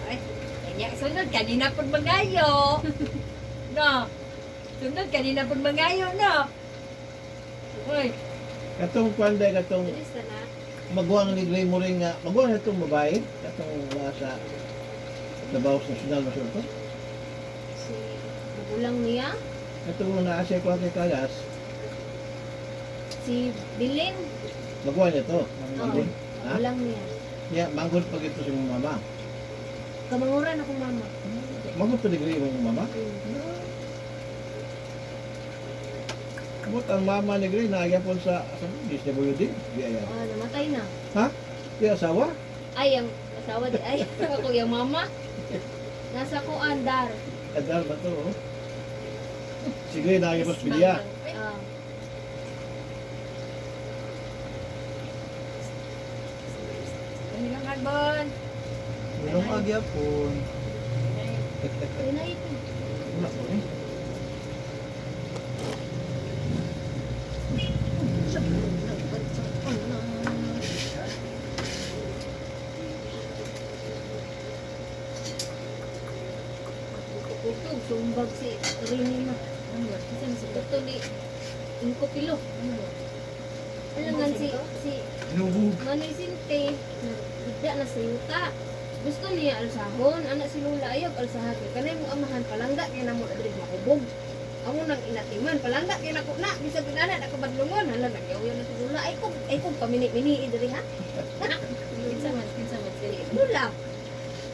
[SPEAKER 5] Ay. Kanya sunod kanina pud mangayo. No. Sunod kanina pud mangayo, no. Hoy,
[SPEAKER 2] Katong kwanday, katong
[SPEAKER 5] bilis na na.
[SPEAKER 2] magwang ni Gray mo rin nga, magwang na itong babae, katong nasa Labaos National Masyon to.
[SPEAKER 5] Si magulang niya,
[SPEAKER 2] Katong naasya ko kay Kalas,
[SPEAKER 5] si Bilin.
[SPEAKER 2] magwang niya to.
[SPEAKER 5] Oo,
[SPEAKER 2] Ha?
[SPEAKER 5] magulang niya.
[SPEAKER 2] Yeah, manggod pag ito si mong mama.
[SPEAKER 5] Kamanguran akong mama.
[SPEAKER 2] Manggod pa ni Gray mong mama. Kamot ang mama ni Gray, naagapon sa DSWD. Di ayan.
[SPEAKER 5] Namatay na.
[SPEAKER 2] Di asawa?
[SPEAKER 5] Ay, ang asawa di ay. Ako yung mama. Nasa ko andar.
[SPEAKER 2] Adal ba to? Oh? Si Gray naagapon sa Bilya.
[SPEAKER 5] Ah. Kanilang harbon.
[SPEAKER 6] Ulong agyapon.
[SPEAKER 5] Ay na ito.
[SPEAKER 6] Wala ko eh.
[SPEAKER 5] Kutog, sumbag si Rini na. Ano ba? Kasi si Kuto ni Inko Pilo. Ano ba? Alam nga si
[SPEAKER 6] Nubog.
[SPEAKER 5] Manoy Sinte, nagda na sa yuta. Gusto niya alsahon, anak si Lula ayog alsahan. Kanay mo amahan palangga kaya na mo adres makubog. Amo nang inatiman palangga kaya nako na bisag inana nakabadlungon hala nagyaw na si Lula ay ko pamini-mini diri ha. Kinsa man sili. Lula.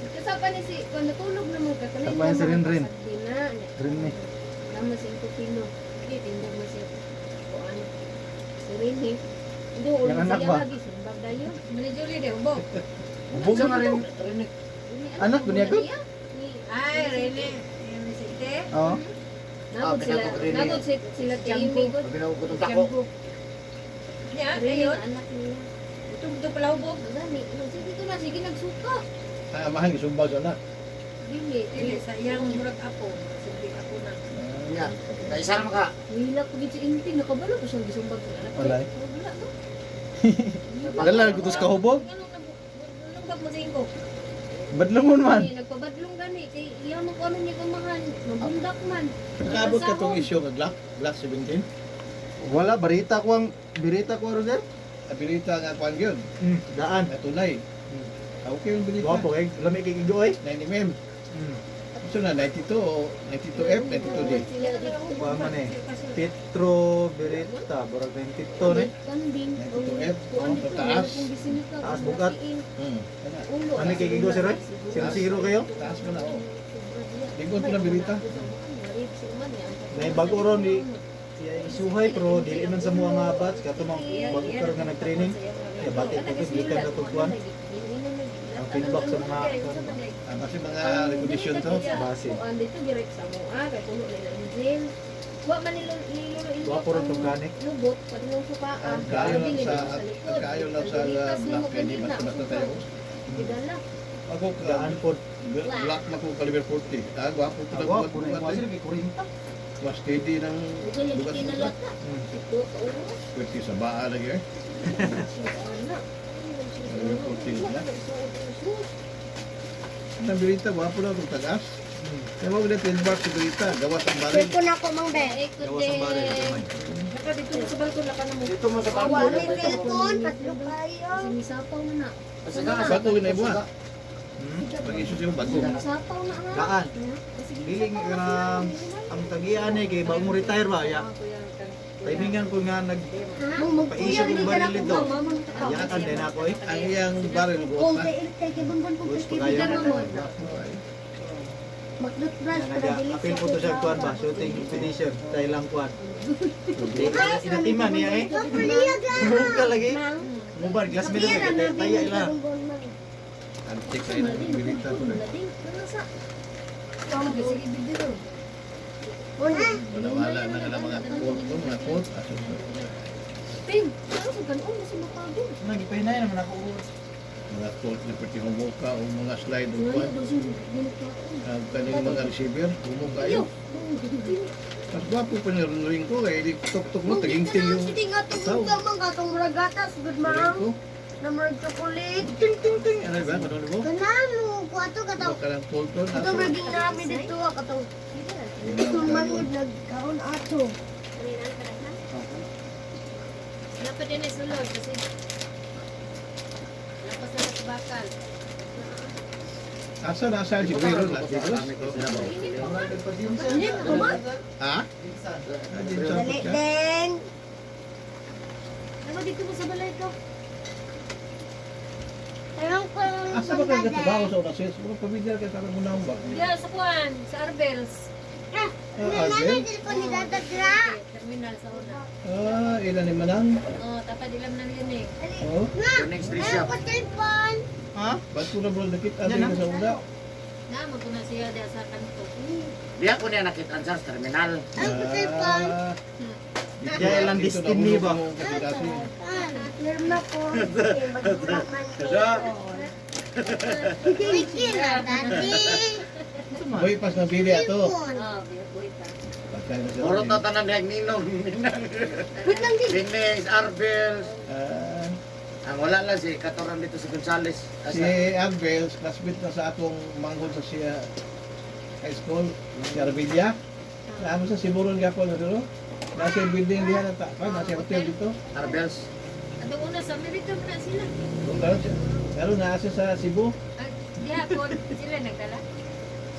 [SPEAKER 5] Kasapa ni si kung natulog na mo ka kanay
[SPEAKER 6] Kasapa si Rinrin.
[SPEAKER 5] Dina.
[SPEAKER 6] Rinrin.
[SPEAKER 5] Nama si Kupino. Di tindag mo si kuan. Si Rini. Hindi ulo
[SPEAKER 6] Yung anak
[SPEAKER 5] siya
[SPEAKER 6] ba?
[SPEAKER 5] lagi sumbag dayo. Mali Julie de umbo.
[SPEAKER 6] Ubog
[SPEAKER 1] Sa nga
[SPEAKER 6] na
[SPEAKER 1] rin,
[SPEAKER 5] Rini,
[SPEAKER 6] Anak ko niya ko?
[SPEAKER 5] Ay, Rene. Yung Sinte.
[SPEAKER 6] Oo.
[SPEAKER 5] Nagod sila,
[SPEAKER 1] pinagod Rene.
[SPEAKER 5] nagod sila Timmy.
[SPEAKER 1] pabinaw ko itong tako.
[SPEAKER 5] Niya, ayun. Anak niya. Ito pala hubog. Gani. Sige ko na, sige nagsuka.
[SPEAKER 2] Ay, amahan, isumbag sa anak.
[SPEAKER 5] Dili, sa iyang murag apo. Sige ako na.
[SPEAKER 1] Yan, kaisa naman ka.
[SPEAKER 5] Wila ko gid si Inti, nakabalo ko siyang gisumbag sa anak.
[SPEAKER 6] Walay.
[SPEAKER 5] Wala no.
[SPEAKER 6] Dala, gutos ka hubog?
[SPEAKER 5] Anong bag mo sa inko?
[SPEAKER 6] Badlungon man.
[SPEAKER 5] Nagpabadlong gani, kay iya mo ko ano niya kamahan. Mabundak man.
[SPEAKER 2] Nakaabot ka itong issue ng Glock 17.
[SPEAKER 6] Wala, barita ko Roger.
[SPEAKER 2] Abilita nga kwan yun.
[SPEAKER 6] Daan.
[SPEAKER 2] Na tunay. Okay yung bilita.
[SPEAKER 6] Wapo kay lami kay Gigoy.
[SPEAKER 2] 90 mm. So na, 92 o 92F, 92D.
[SPEAKER 6] Wa man eh. Petro Beretta, barag 22 eh.
[SPEAKER 5] Kanding.
[SPEAKER 2] 92F, sa taas.
[SPEAKER 6] Taas bugat.
[SPEAKER 2] Kana.
[SPEAKER 6] Lami kay Gigoy sir. 0-0 kayo.
[SPEAKER 2] Taas mo na, oh. Lingkod ko na bilita.
[SPEAKER 6] May bago ron di siya isuhay pero dili man sa mga mga bats kato mang bago karon nga nag-training. Ya bati ko kay gikan na tugkuan. Ang feedback sa mga
[SPEAKER 2] Kasi mga recognition to.
[SPEAKER 6] base.
[SPEAKER 5] Dito direct sa mua, kay puno nila engine. Wa man nilo
[SPEAKER 6] Wa po ron tong kanik.
[SPEAKER 5] lubot pati nung sukaan.
[SPEAKER 2] Ang kayo lang sa Black, kaya di basta tayo.
[SPEAKER 5] Gidala.
[SPEAKER 2] Ako
[SPEAKER 6] Gaan pod.
[SPEAKER 2] Black na ko caliber 40. Gwapo ko na
[SPEAKER 6] Agwa
[SPEAKER 2] buwan
[SPEAKER 6] po na
[SPEAKER 2] buwan.
[SPEAKER 6] kay 40.
[SPEAKER 2] Mas steady ng
[SPEAKER 5] Ito yung
[SPEAKER 2] bukas bukas.
[SPEAKER 5] kinalata. Ito kaulo.
[SPEAKER 2] Pwede sa baa lagi eh. Ang bilita, gwapo na itong tagas. Kaya mo ulit 12 bucks sa bilita, gawas ang barin.
[SPEAKER 4] Ko na ko mang be.
[SPEAKER 6] Gawas ang bare.
[SPEAKER 5] ka dito sa balkon na ka na mo.
[SPEAKER 1] Dito mo sa
[SPEAKER 4] Wala
[SPEAKER 1] balkon.
[SPEAKER 4] may telepon, patlo kayo.
[SPEAKER 5] Kasi misapaw na na.
[SPEAKER 1] Kasi nga,
[SPEAKER 2] Bato na ibuha.
[SPEAKER 6] Hmm?
[SPEAKER 2] Pag-iso siya bato.
[SPEAKER 5] Misapaw na nga.
[SPEAKER 6] Kaan?
[SPEAKER 5] Kasi
[SPEAKER 6] Dili nga ang tagian eh kay bago mo retire ba ya. Timingan ko nga nag paisip ng baril ito. Ya kan din ako eh.
[SPEAKER 2] Ang iyang baril
[SPEAKER 4] Kung
[SPEAKER 2] buhat.
[SPEAKER 4] kay Electric, kay Bonbon kung
[SPEAKER 6] Gusto
[SPEAKER 4] kay
[SPEAKER 6] kayo.
[SPEAKER 4] Mag-toothbrush para
[SPEAKER 6] Naga
[SPEAKER 4] dili
[SPEAKER 6] apil ko to sa kuan ba shooting expedition sa ilang kuan. Inatiman niya eh. Muka lagi. Mubad gas mi na taya ila.
[SPEAKER 2] Antik sa inang bilita to.
[SPEAKER 5] Sige, bibiro.
[SPEAKER 2] Wala na nga mga colt ko, mga colt.
[SPEAKER 5] Ting, ano sa ganon? Kasi mapagod.
[SPEAKER 6] Nagipahinay naman ako.
[SPEAKER 2] Mga colt na pati humuka o mga slide o
[SPEAKER 5] Wala
[SPEAKER 2] kwan.
[SPEAKER 5] daw siya. Ginito ako.
[SPEAKER 2] Ang kaning mga receiver, humog kayo. Mas gwapo pa ni ring ko, kaya di tok-tok mo, taging-ting yung
[SPEAKER 4] Sige nga tungkol ka man katong ragatas, good
[SPEAKER 2] ring
[SPEAKER 4] ma'am.
[SPEAKER 2] ko.
[SPEAKER 4] Na murag chocolate.
[SPEAKER 2] Ting-ting-ting. Ano ba? Ano mo?
[SPEAKER 4] Kanano, kuato katong
[SPEAKER 2] Baka ng colt ko.
[SPEAKER 4] katong naging namin dito, katong mangod nagkaon ato.
[SPEAKER 5] Dapat din ay sulod kasi lapas na sa bakal.
[SPEAKER 2] Asa si Guero na? Ha? Adin sa
[SPEAKER 4] Dali
[SPEAKER 2] siya?
[SPEAKER 4] din.
[SPEAKER 5] Ano dito mo sa balay ko?
[SPEAKER 4] Tarong ko yung
[SPEAKER 2] Asa ba kayo trabaho sa unasis? Mga pamilya ka sa munang ba?
[SPEAKER 5] Diyan sa Juan, sa Arbels.
[SPEAKER 4] nanay telepon ni Dadagra.
[SPEAKER 5] Terminal sa una.
[SPEAKER 2] Ilan ni Manang?
[SPEAKER 5] Oh, tapad ilam na yun eh.
[SPEAKER 2] Oh?
[SPEAKER 1] next
[SPEAKER 4] Ayaw
[SPEAKER 1] shop.
[SPEAKER 4] ko telepon.
[SPEAKER 6] Ha?
[SPEAKER 2] Ba't ko na bro nakita din sa una?
[SPEAKER 5] Na, magkuna siya diyan sa kanto.
[SPEAKER 1] Diya ko niya nakita sa terminal.
[SPEAKER 4] Ayaw ko telepon.
[SPEAKER 6] Diya ilang destiny ba?
[SPEAKER 4] Meron ako. Magbulang man ko. Sige na, daddy.
[SPEAKER 2] Boy, pas na bili ato.
[SPEAKER 4] Telepon.
[SPEAKER 5] Oh, buhay pa.
[SPEAKER 2] Pagkay na siya.
[SPEAKER 1] Puro to tanan niyang ninong.
[SPEAKER 4] Wait lang din.
[SPEAKER 1] Binis, Arbels.
[SPEAKER 2] Ah,
[SPEAKER 1] Ang wala lang si Katoran dito sa Gonzales.
[SPEAKER 2] si Albels, classmate na sa atong manghod sa siya high school, si Arbilla. Naamo sa Siburon gapon na dito. Nasa building diyan na ta. Nasa hotel dito.
[SPEAKER 1] Arbels.
[SPEAKER 5] Ano una sa Amerika na sila?
[SPEAKER 2] Pero nasa sa Cebu.
[SPEAKER 5] Gihapon, sila nagdala.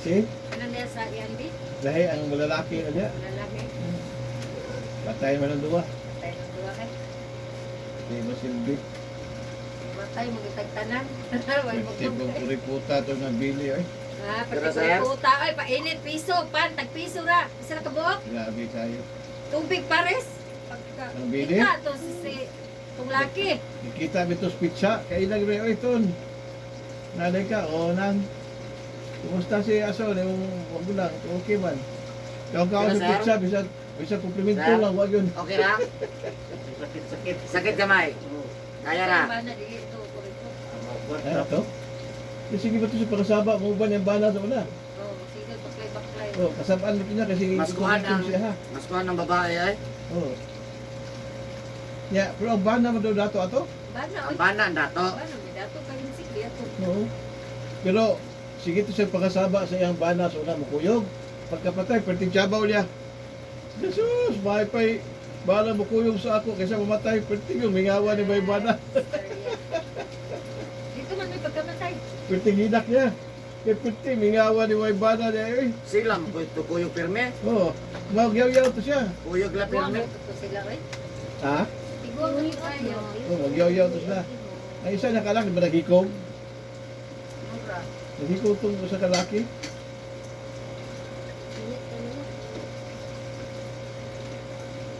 [SPEAKER 2] Si
[SPEAKER 5] Ano niya sa Yanbi?
[SPEAKER 2] Lahi ang malalaki na diya.
[SPEAKER 5] Lalaki.
[SPEAKER 2] Patay man ang duwa.
[SPEAKER 5] Tayo ng dua kay.
[SPEAKER 2] Di ba silbi?
[SPEAKER 5] Matay, magtagtanan. Wala
[SPEAKER 2] Tibong
[SPEAKER 5] magtagtanan.
[SPEAKER 2] kuriputa to na bili ay.
[SPEAKER 5] Ah,
[SPEAKER 1] Pero
[SPEAKER 5] pati
[SPEAKER 1] sir?
[SPEAKER 5] ko puta. Ay, painit, piso, pan, tagpiso ra. Isa na kabuok.
[SPEAKER 2] Grabe kayo.
[SPEAKER 5] Tubig pares. Pagka,
[SPEAKER 2] Ang bili?
[SPEAKER 5] Ika, to si itong laki.
[SPEAKER 2] Kita bitos pizza. Kailang rin, oy, ton. Nanay ka, o nang. Kumusta si Aso? Yung wag mo lang, okay man. Kaya ka
[SPEAKER 1] Pero,
[SPEAKER 2] sa
[SPEAKER 1] sir?
[SPEAKER 2] pizza, bisa komplimento
[SPEAKER 1] Sir?
[SPEAKER 2] lang, wag yun.
[SPEAKER 1] Okay na? Sakit kamay. Kaya na.
[SPEAKER 5] Ba na, di ito, kurito.
[SPEAKER 2] Ay, ito? Sige ba ito sa pagkasaba? Mo ba niyang bana sa una?
[SPEAKER 5] Oh, sige, baklay-baklay.
[SPEAKER 2] Oh, kasabaan mo niya kasi
[SPEAKER 1] Mas kuhan
[SPEAKER 2] ikulitin
[SPEAKER 1] ang
[SPEAKER 2] siya ha.
[SPEAKER 1] mas kuhan ng babae ay.
[SPEAKER 2] Oh. Yeah, pero ang bana mo daw dato ato?
[SPEAKER 5] Ba na,
[SPEAKER 1] Ang
[SPEAKER 5] oy.
[SPEAKER 1] bana ang dato.
[SPEAKER 5] Ba na, may dato kayo si Kriato.
[SPEAKER 2] Oo. Pero sige to sa pagkasaba sa iyang bana sa una mukuyog. Pagkapatay, perting tiyabaw niya. Jesus, may pa'y bala mukuyog sa ako kaysa mamatay. Perting yung mingawa ni may bana.
[SPEAKER 5] Dito man may pagkamatay.
[SPEAKER 2] Perting hinak niya. Kaya perting mingawa ni may bana niya. Eh.
[SPEAKER 1] Silam ko kuyog pirme.
[SPEAKER 2] Oo. Magyaw-yaw to siya.
[SPEAKER 1] Kuyog la
[SPEAKER 5] Buwan
[SPEAKER 1] pirme.
[SPEAKER 5] mo to sila, oy.
[SPEAKER 2] Ha?
[SPEAKER 5] Tigwa mo ni kayo.
[SPEAKER 2] Oo, magyaw-yaw to sila. Ang isa niya kalaki ba nagikog?
[SPEAKER 5] Mura.
[SPEAKER 2] Nagikog tong sa kalaki.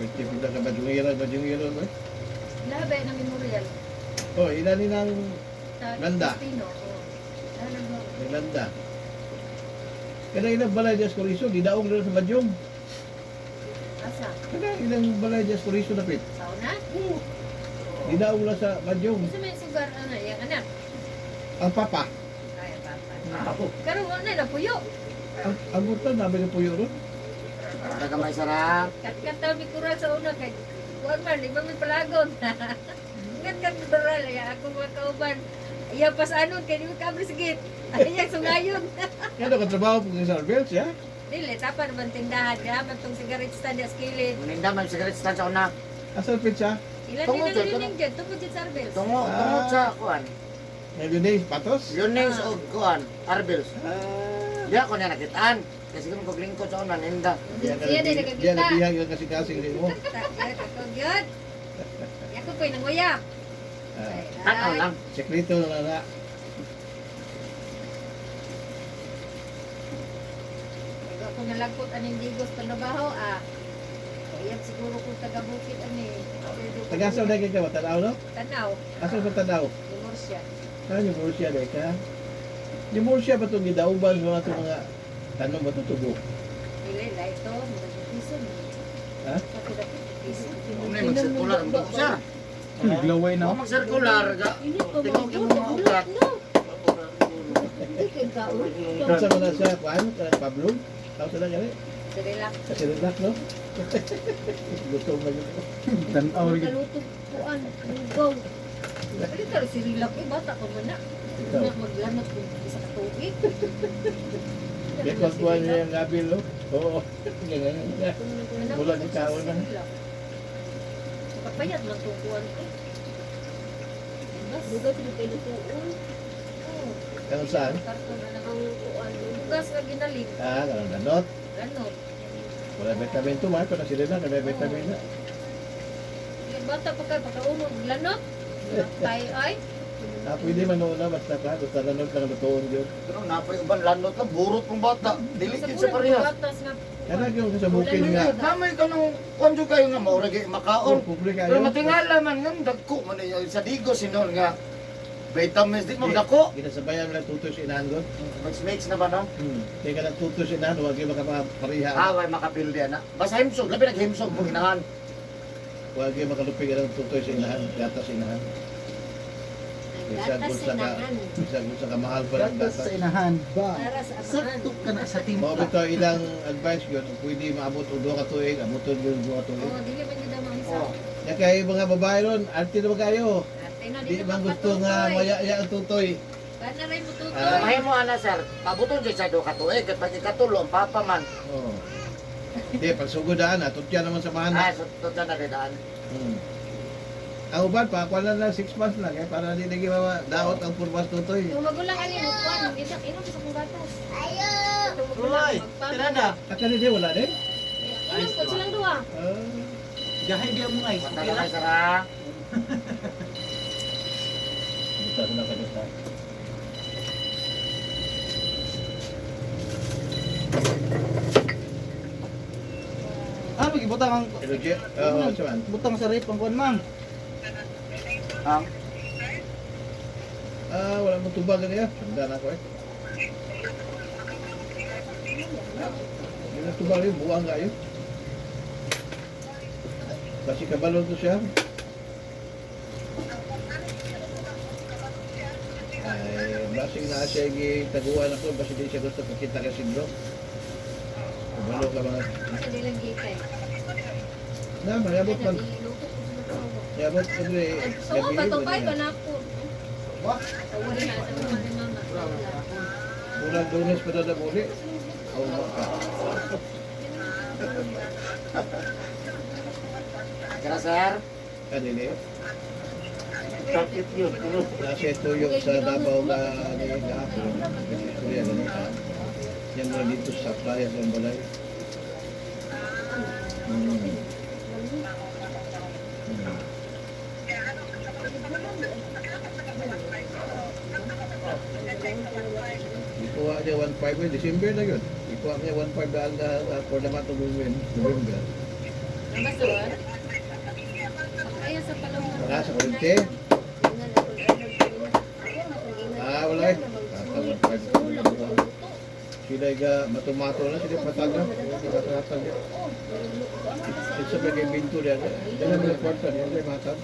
[SPEAKER 2] Perting pila ka badjungiran eh.
[SPEAKER 5] Labi na memorial.
[SPEAKER 2] Oh, ilan ni ng
[SPEAKER 5] Sa
[SPEAKER 2] Ganda.
[SPEAKER 5] Cristino. Oh. Ano ba?
[SPEAKER 2] Irlanda. Kada ilang balay di Ascoriso, di daong rin sa Madyong.
[SPEAKER 5] Asa?
[SPEAKER 2] Kada ilang balay di Ascoriso na pit.
[SPEAKER 5] Sauna?
[SPEAKER 2] Di daong lang sa Madyong.
[SPEAKER 5] Gusto mo yung sugar, ano, yung anak?
[SPEAKER 2] Ang papa.
[SPEAKER 5] Kaya papa. Karon mo na puyo.
[SPEAKER 2] Ang butan namin ng puyo ron.
[SPEAKER 1] Taga may sarap.
[SPEAKER 5] Kat-kataw mi kural sa una kay kuan man, di ba may palagon. Kat kural ya ako mga kauban. Iya pas anon kay di mo kabri sigit. Ay yang sungayon.
[SPEAKER 2] Kaya nakatrabaho po sa Arbels, ya?
[SPEAKER 7] Dili, tapan naman tindahan niya, matong cigarette stand niya sa kilid.
[SPEAKER 1] Maninda man cigarette stand sa una.
[SPEAKER 2] Asal pizza?
[SPEAKER 7] Ilan
[SPEAKER 1] Tungod
[SPEAKER 7] din
[SPEAKER 1] dyan,
[SPEAKER 7] ang lining dyan, tungod dyan sa Arbels.
[SPEAKER 1] Tungod sa kuan.
[SPEAKER 2] Ngayon eh, patos?
[SPEAKER 1] Lunings o kuan, Arbels.
[SPEAKER 2] Ah.
[SPEAKER 1] Di ako niya nakitaan. Kasi kung paglingkod sa una, ninda.
[SPEAKER 2] Diyan
[SPEAKER 7] Siya din
[SPEAKER 2] Diyan
[SPEAKER 7] nakakita.
[SPEAKER 2] nabihag yung kasing-kasing din mo.
[SPEAKER 7] Yan, kakog yun. Yan ko po yung nanguyap.
[SPEAKER 1] Tanaw lang.
[SPEAKER 2] Sekreto na na.
[SPEAKER 7] Kung nalagpot aning digos panabaho, yan siguro kung taga-bukit ani.
[SPEAKER 2] Tagasaw na kayo ka, tanaw no?
[SPEAKER 7] Tanaw,
[SPEAKER 2] Asa ba tanaw?
[SPEAKER 7] limor siya.
[SPEAKER 2] Ano yung Murcia na ka? Yung Murcia ba itong gidauban sa mga tanong ba itong tubo?
[SPEAKER 7] Dili, la ito, magagpiso na.
[SPEAKER 2] Ha?
[SPEAKER 1] Kung may mag-circular, ang siya.
[SPEAKER 6] Naglaway
[SPEAKER 1] Kung
[SPEAKER 6] na.
[SPEAKER 1] mag-circular,
[SPEAKER 5] Init pa
[SPEAKER 1] tingog
[SPEAKER 5] mga
[SPEAKER 1] yung
[SPEAKER 5] ulo,
[SPEAKER 1] mga ugat.
[SPEAKER 5] no? Hindi kayo kaon.
[SPEAKER 2] Sa mga sa kuan, Pablo? Tao talaga rin.
[SPEAKER 7] Relax.
[SPEAKER 2] Kasi relax, no? Gusto mo yun.
[SPEAKER 6] Tanaw rin.
[SPEAKER 5] Kalutog kuan, lugaw.
[SPEAKER 7] Pwede talo si Relax, bata ko man na.
[SPEAKER 2] Ikaw.
[SPEAKER 7] Maglanot kung isa ka tubig.
[SPEAKER 2] Kaya kung kuha niya yung gabil, no? Oo. Ganyan nga. Wala ni tao na.
[SPEAKER 7] Kapayat lang itong kuwan ko.
[SPEAKER 5] Lugaw pinagkailutuon.
[SPEAKER 2] Kano saan?
[SPEAKER 7] Karton na lang
[SPEAKER 5] Ang kuan,
[SPEAKER 7] bugas na ginaling.
[SPEAKER 2] Ah, ganun ganot.
[SPEAKER 7] Ganon.
[SPEAKER 2] Wala vitamin to, Marco. Na sila na, wala vitamin na.
[SPEAKER 7] Yung bata pa kayo, pagkaunong lanot. Tayo ay.
[SPEAKER 2] Ah, pwede manuna, basta ka. Basta lanot lang lutoon yun.
[SPEAKER 1] Pero napay uban lanot na, burot ng bata. Dilikid sa
[SPEAKER 7] bulan,
[SPEAKER 1] parehas.
[SPEAKER 7] batas nga.
[SPEAKER 2] Kaya yung sa bukid nga.
[SPEAKER 1] Namay ka nung kondyo kayo nga, mauragi
[SPEAKER 2] Oh,
[SPEAKER 1] makaon.
[SPEAKER 2] publika
[SPEAKER 1] Pero
[SPEAKER 2] yun.
[SPEAKER 1] matingala man nga, dagko man yun. Sa digo sinon nga, vitamins di mo dako.
[SPEAKER 2] Ginasabayan mo lang tutos inangon.
[SPEAKER 1] Mix na ba no?
[SPEAKER 2] Kaya ka lang tutos inangon, huwag yung makapariha.
[SPEAKER 1] Away makapildi na. Basta himsog, labi naghimsog mo ginahan.
[SPEAKER 2] Huwag yung makalupig ka lang tutos inahan, gatas inahan.
[SPEAKER 5] gatas sa nahan.
[SPEAKER 2] Bisag sa kamahal pa ng
[SPEAKER 6] Gatas
[SPEAKER 2] gatas.
[SPEAKER 6] sa inahan ba?
[SPEAKER 7] Para sa amahan.
[SPEAKER 6] Sakto ka na sa
[SPEAKER 2] Mga
[SPEAKER 6] timpla.
[SPEAKER 2] bito ilang advice yun, kung pwede maabot o 2 ka tuig, abuton yun 2 ka tuig.
[SPEAKER 7] Oo, dili man yun ang isa.
[SPEAKER 1] Oh.
[SPEAKER 2] Yan kayo mga babae ron, arte naman kayo.
[SPEAKER 7] Ate na,
[SPEAKER 2] Di man gusto nga maya-ya ang tutoy.
[SPEAKER 7] Kana rin mo tutoy.
[SPEAKER 2] Ah.
[SPEAKER 1] Mahimo ana sir, pabuton dyan sa do katuig, kat pag ikatulo, ang papa man.
[SPEAKER 2] Oo. Hindi, pagsugudaan, tutya naman sa
[SPEAKER 1] Ay,
[SPEAKER 2] mahana.
[SPEAKER 1] so dyan na ridaan.
[SPEAKER 2] Ang uban pa, kuha lang 6 months lang, eh, para hindi naging daot ang purmas tutoy.
[SPEAKER 5] Yung magulang ani mo kuan, inom sa kong gatas.
[SPEAKER 6] Ulay, tirada.
[SPEAKER 2] Aka hindi, wala din.
[SPEAKER 5] Inom ko silang duwa.
[SPEAKER 6] Gahay dia mo ay.
[SPEAKER 1] Mata na kayo sara.
[SPEAKER 2] Buta ko na kayo sa.
[SPEAKER 6] Ah, bagi butang ang
[SPEAKER 2] Pero Jet, oo, saman.
[SPEAKER 6] butang sa rip ang kuan mang.
[SPEAKER 1] Ang
[SPEAKER 2] Wala mo tubag na yan. Sanda na ako eh. Hindi na tubag yun, buwang kayo. Kasi kabalon to siya. Ay, basing na siya taguan ako, basi di siya gusto pakita kasi bro. Kabalo ka mga...
[SPEAKER 7] Kasi nilang gitay.
[SPEAKER 2] Na, mayabot man.
[SPEAKER 5] Iluto ko sa tawo.
[SPEAKER 2] Mayabot ka rin eh.
[SPEAKER 5] So, patong kayo ba na ako?
[SPEAKER 1] Wah,
[SPEAKER 5] Tawari na sa mga ni mama.
[SPEAKER 2] Ulang Lunes pa na muli. Oh, baka.
[SPEAKER 1] kira sir.
[SPEAKER 2] Kanili.
[SPEAKER 1] Sakit yun.
[SPEAKER 2] Nasa tuyok sa Davao ka ni Gahapon. Kuya ganun ka. Yan mo dito sa playa ng balay. Ikuha niya 1.5 yun. December na yun. Ikuha niya 1.5 na for the month of November.
[SPEAKER 7] Ang basuan? Ayan sa palong.
[SPEAKER 2] Sa kurente. Wala eh. Sila ga matumato na sila pataga. Patagatag niya. Isa pa kay Binto niya. Dala mo yung kwarta niya. Dala matag.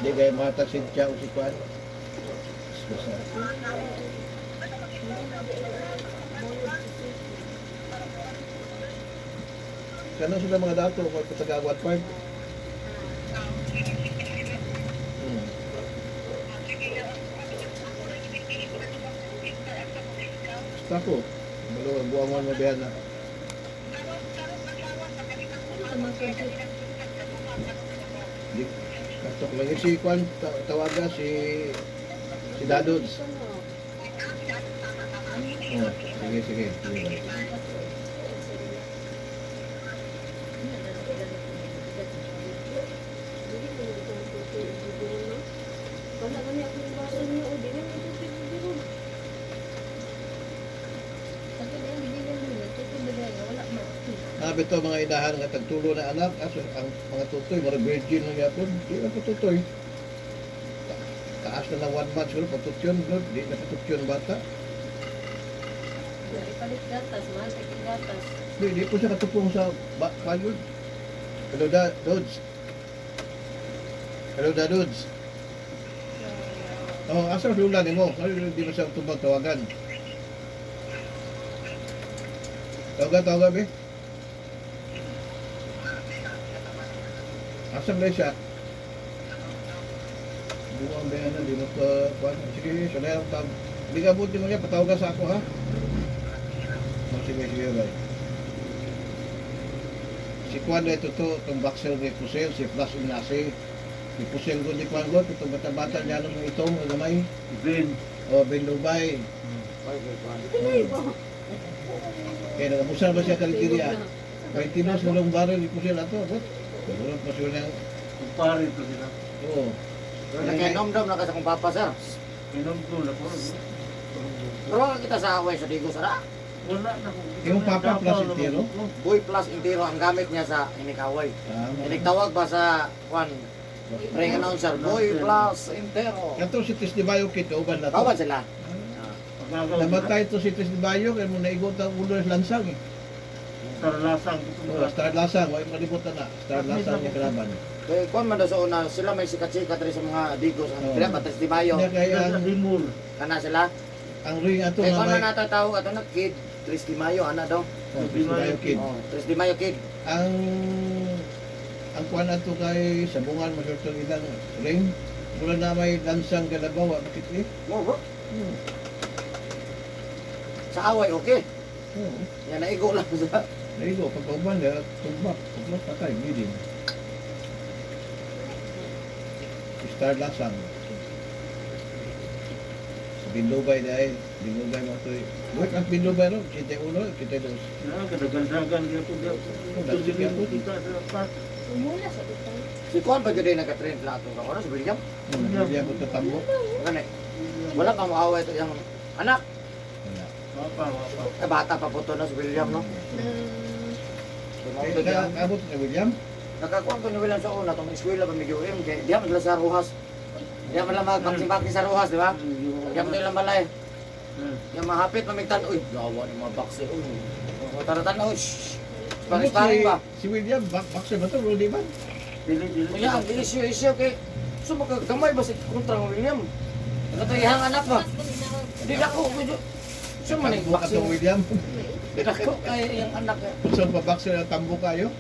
[SPEAKER 2] Di kaya matag si Chia o si Kwan. Basta. Kano sila mga dato kung pataga 1.5? Tako. Maluwag, buwangon mo biyan na. Di, katok lagi si Kwan, tawaga si Dadods. Oh, sige, sige. Sige.
[SPEAKER 5] Wala kami ako yung baso niyo, o di na may tubig biro. Kasi na yung bibigyan mo, tubig bigay, wala mo.
[SPEAKER 2] Sabi to mga inahan nga tagtulo na anak, aso ang mga tutoy, mga virgin lang yapon, di na patutoy. Taas na ng 1 month siguro, patutyon, Lord, di na patutyon bata.
[SPEAKER 7] Ipalit gatas, mahal tayo gatas.
[SPEAKER 2] Di po siya katupong sa pagod. Hello, Dods. Hello, Dods. Oh, asa lula ni mo? Ano di mo siya tawagan? Tawagan, be. Asa ba siya? Buwang ba yan, di mo ka... Sige, so na yung tawag. Hindi ka buti mo niya, patawagan sa ako, ha? Oh, sige, bay. Si Kwan na ito to, itong boxer ni Pusel, si Flash Ignasi. Si Pusel ko ni Kwan ko, itong bata-bata niya nung itong gamay.
[SPEAKER 3] Ben.
[SPEAKER 2] O, Ben Lubay. Kaya nakabusan ba siya kaligiriya? 20 nos nalong baril ni Pusel ato, but? Siguro pa siya niyang...
[SPEAKER 3] Kumpare to sila.
[SPEAKER 2] Oo.
[SPEAKER 1] Pero nakinomdom na kasi kong papa, sir.
[SPEAKER 3] Inom ko na po.
[SPEAKER 1] Pero kita sa away sa Digo, sir, ah.
[SPEAKER 3] Wala na ko.
[SPEAKER 2] Yung papa plus intiro?
[SPEAKER 1] Boy plus intiro ang gamit niya sa inikaway. Inikawag ba sa kwan ring announcer, boy plus intero.
[SPEAKER 2] Ito si Tis de Bayo Kit, kauban na to.
[SPEAKER 1] Kawan sila.
[SPEAKER 2] Namatay ito si Tis de Bayo, kaya mo naigot ang ulo ng lansang eh.
[SPEAKER 3] Sarlasang.
[SPEAKER 2] Star Lasang, huwag malimutan na. Star Lasang yung kalaban.
[SPEAKER 1] Kaya kwan man daw sa una, sila may sikat-sikat rin sa mga Digos.
[SPEAKER 2] Oo.
[SPEAKER 1] Kaya Patres Di Mayo.
[SPEAKER 2] Kaya ang,
[SPEAKER 3] Limul.
[SPEAKER 1] Kana sila.
[SPEAKER 2] ang ring ato
[SPEAKER 1] Kaya
[SPEAKER 2] nga
[SPEAKER 1] kwan
[SPEAKER 2] may...
[SPEAKER 1] man natatawag ato na kid. Tres Di Mayo, ana daw.
[SPEAKER 2] Tis de Bayo Kid.
[SPEAKER 1] Oh, Tres Di Mayo kid.
[SPEAKER 2] Ang kuan ato kay sabungan masyurtong ilang ring. Mula na may lansang kalabaw, bakit eh?
[SPEAKER 1] Mo bro. Sa away okay.
[SPEAKER 2] Oo.
[SPEAKER 1] Yan naigo lang sa.
[SPEAKER 2] Naigo, pagkauban na, tumbak, patay, midin. Star Lasang. Sa Binlubay dahil, Binlubay mo ito. Buwag ang Binlubay no, kita ulo, kita dos.
[SPEAKER 3] Kadagandagan niya po. Ito din yung kita sa part.
[SPEAKER 5] Umula sa utang.
[SPEAKER 1] Si Kwan pa gano'n nagka-trend lang ito. Ano si William?
[SPEAKER 2] Hindi mo ito tambo.
[SPEAKER 1] Gani. Wala kang maaway ito yung anak.
[SPEAKER 2] Wala.
[SPEAKER 3] Wapa.
[SPEAKER 1] Bata pa po ito na si William no.
[SPEAKER 2] Eh, nakakabot na William?
[SPEAKER 1] Nakakuha ko ni William sa una, itong eskwela pa medyo kaya di naman sila sa Ruhas. Di naman lang magpaksing-paksing sa Ruhas, di ba? Di naman nila malay. Yung mahapit, mamigtan, uy, gawa ng mga bakse, uy. O, taratan, uy, shhh. Paris-paring ba?
[SPEAKER 2] Si William, boxer ba ito? Rudy ba?
[SPEAKER 3] Dili.
[SPEAKER 1] Kaya ang issue kay, so magkagamay ba si kontra ng William? Ano ito, ihang anak ba? Hindi na ko, medyo, so man yung
[SPEAKER 2] Bukat ng
[SPEAKER 1] bakse.
[SPEAKER 2] William.
[SPEAKER 1] Hindi na ko, kaya yung anak.
[SPEAKER 2] Kung saan pa boxer na tambo kayo?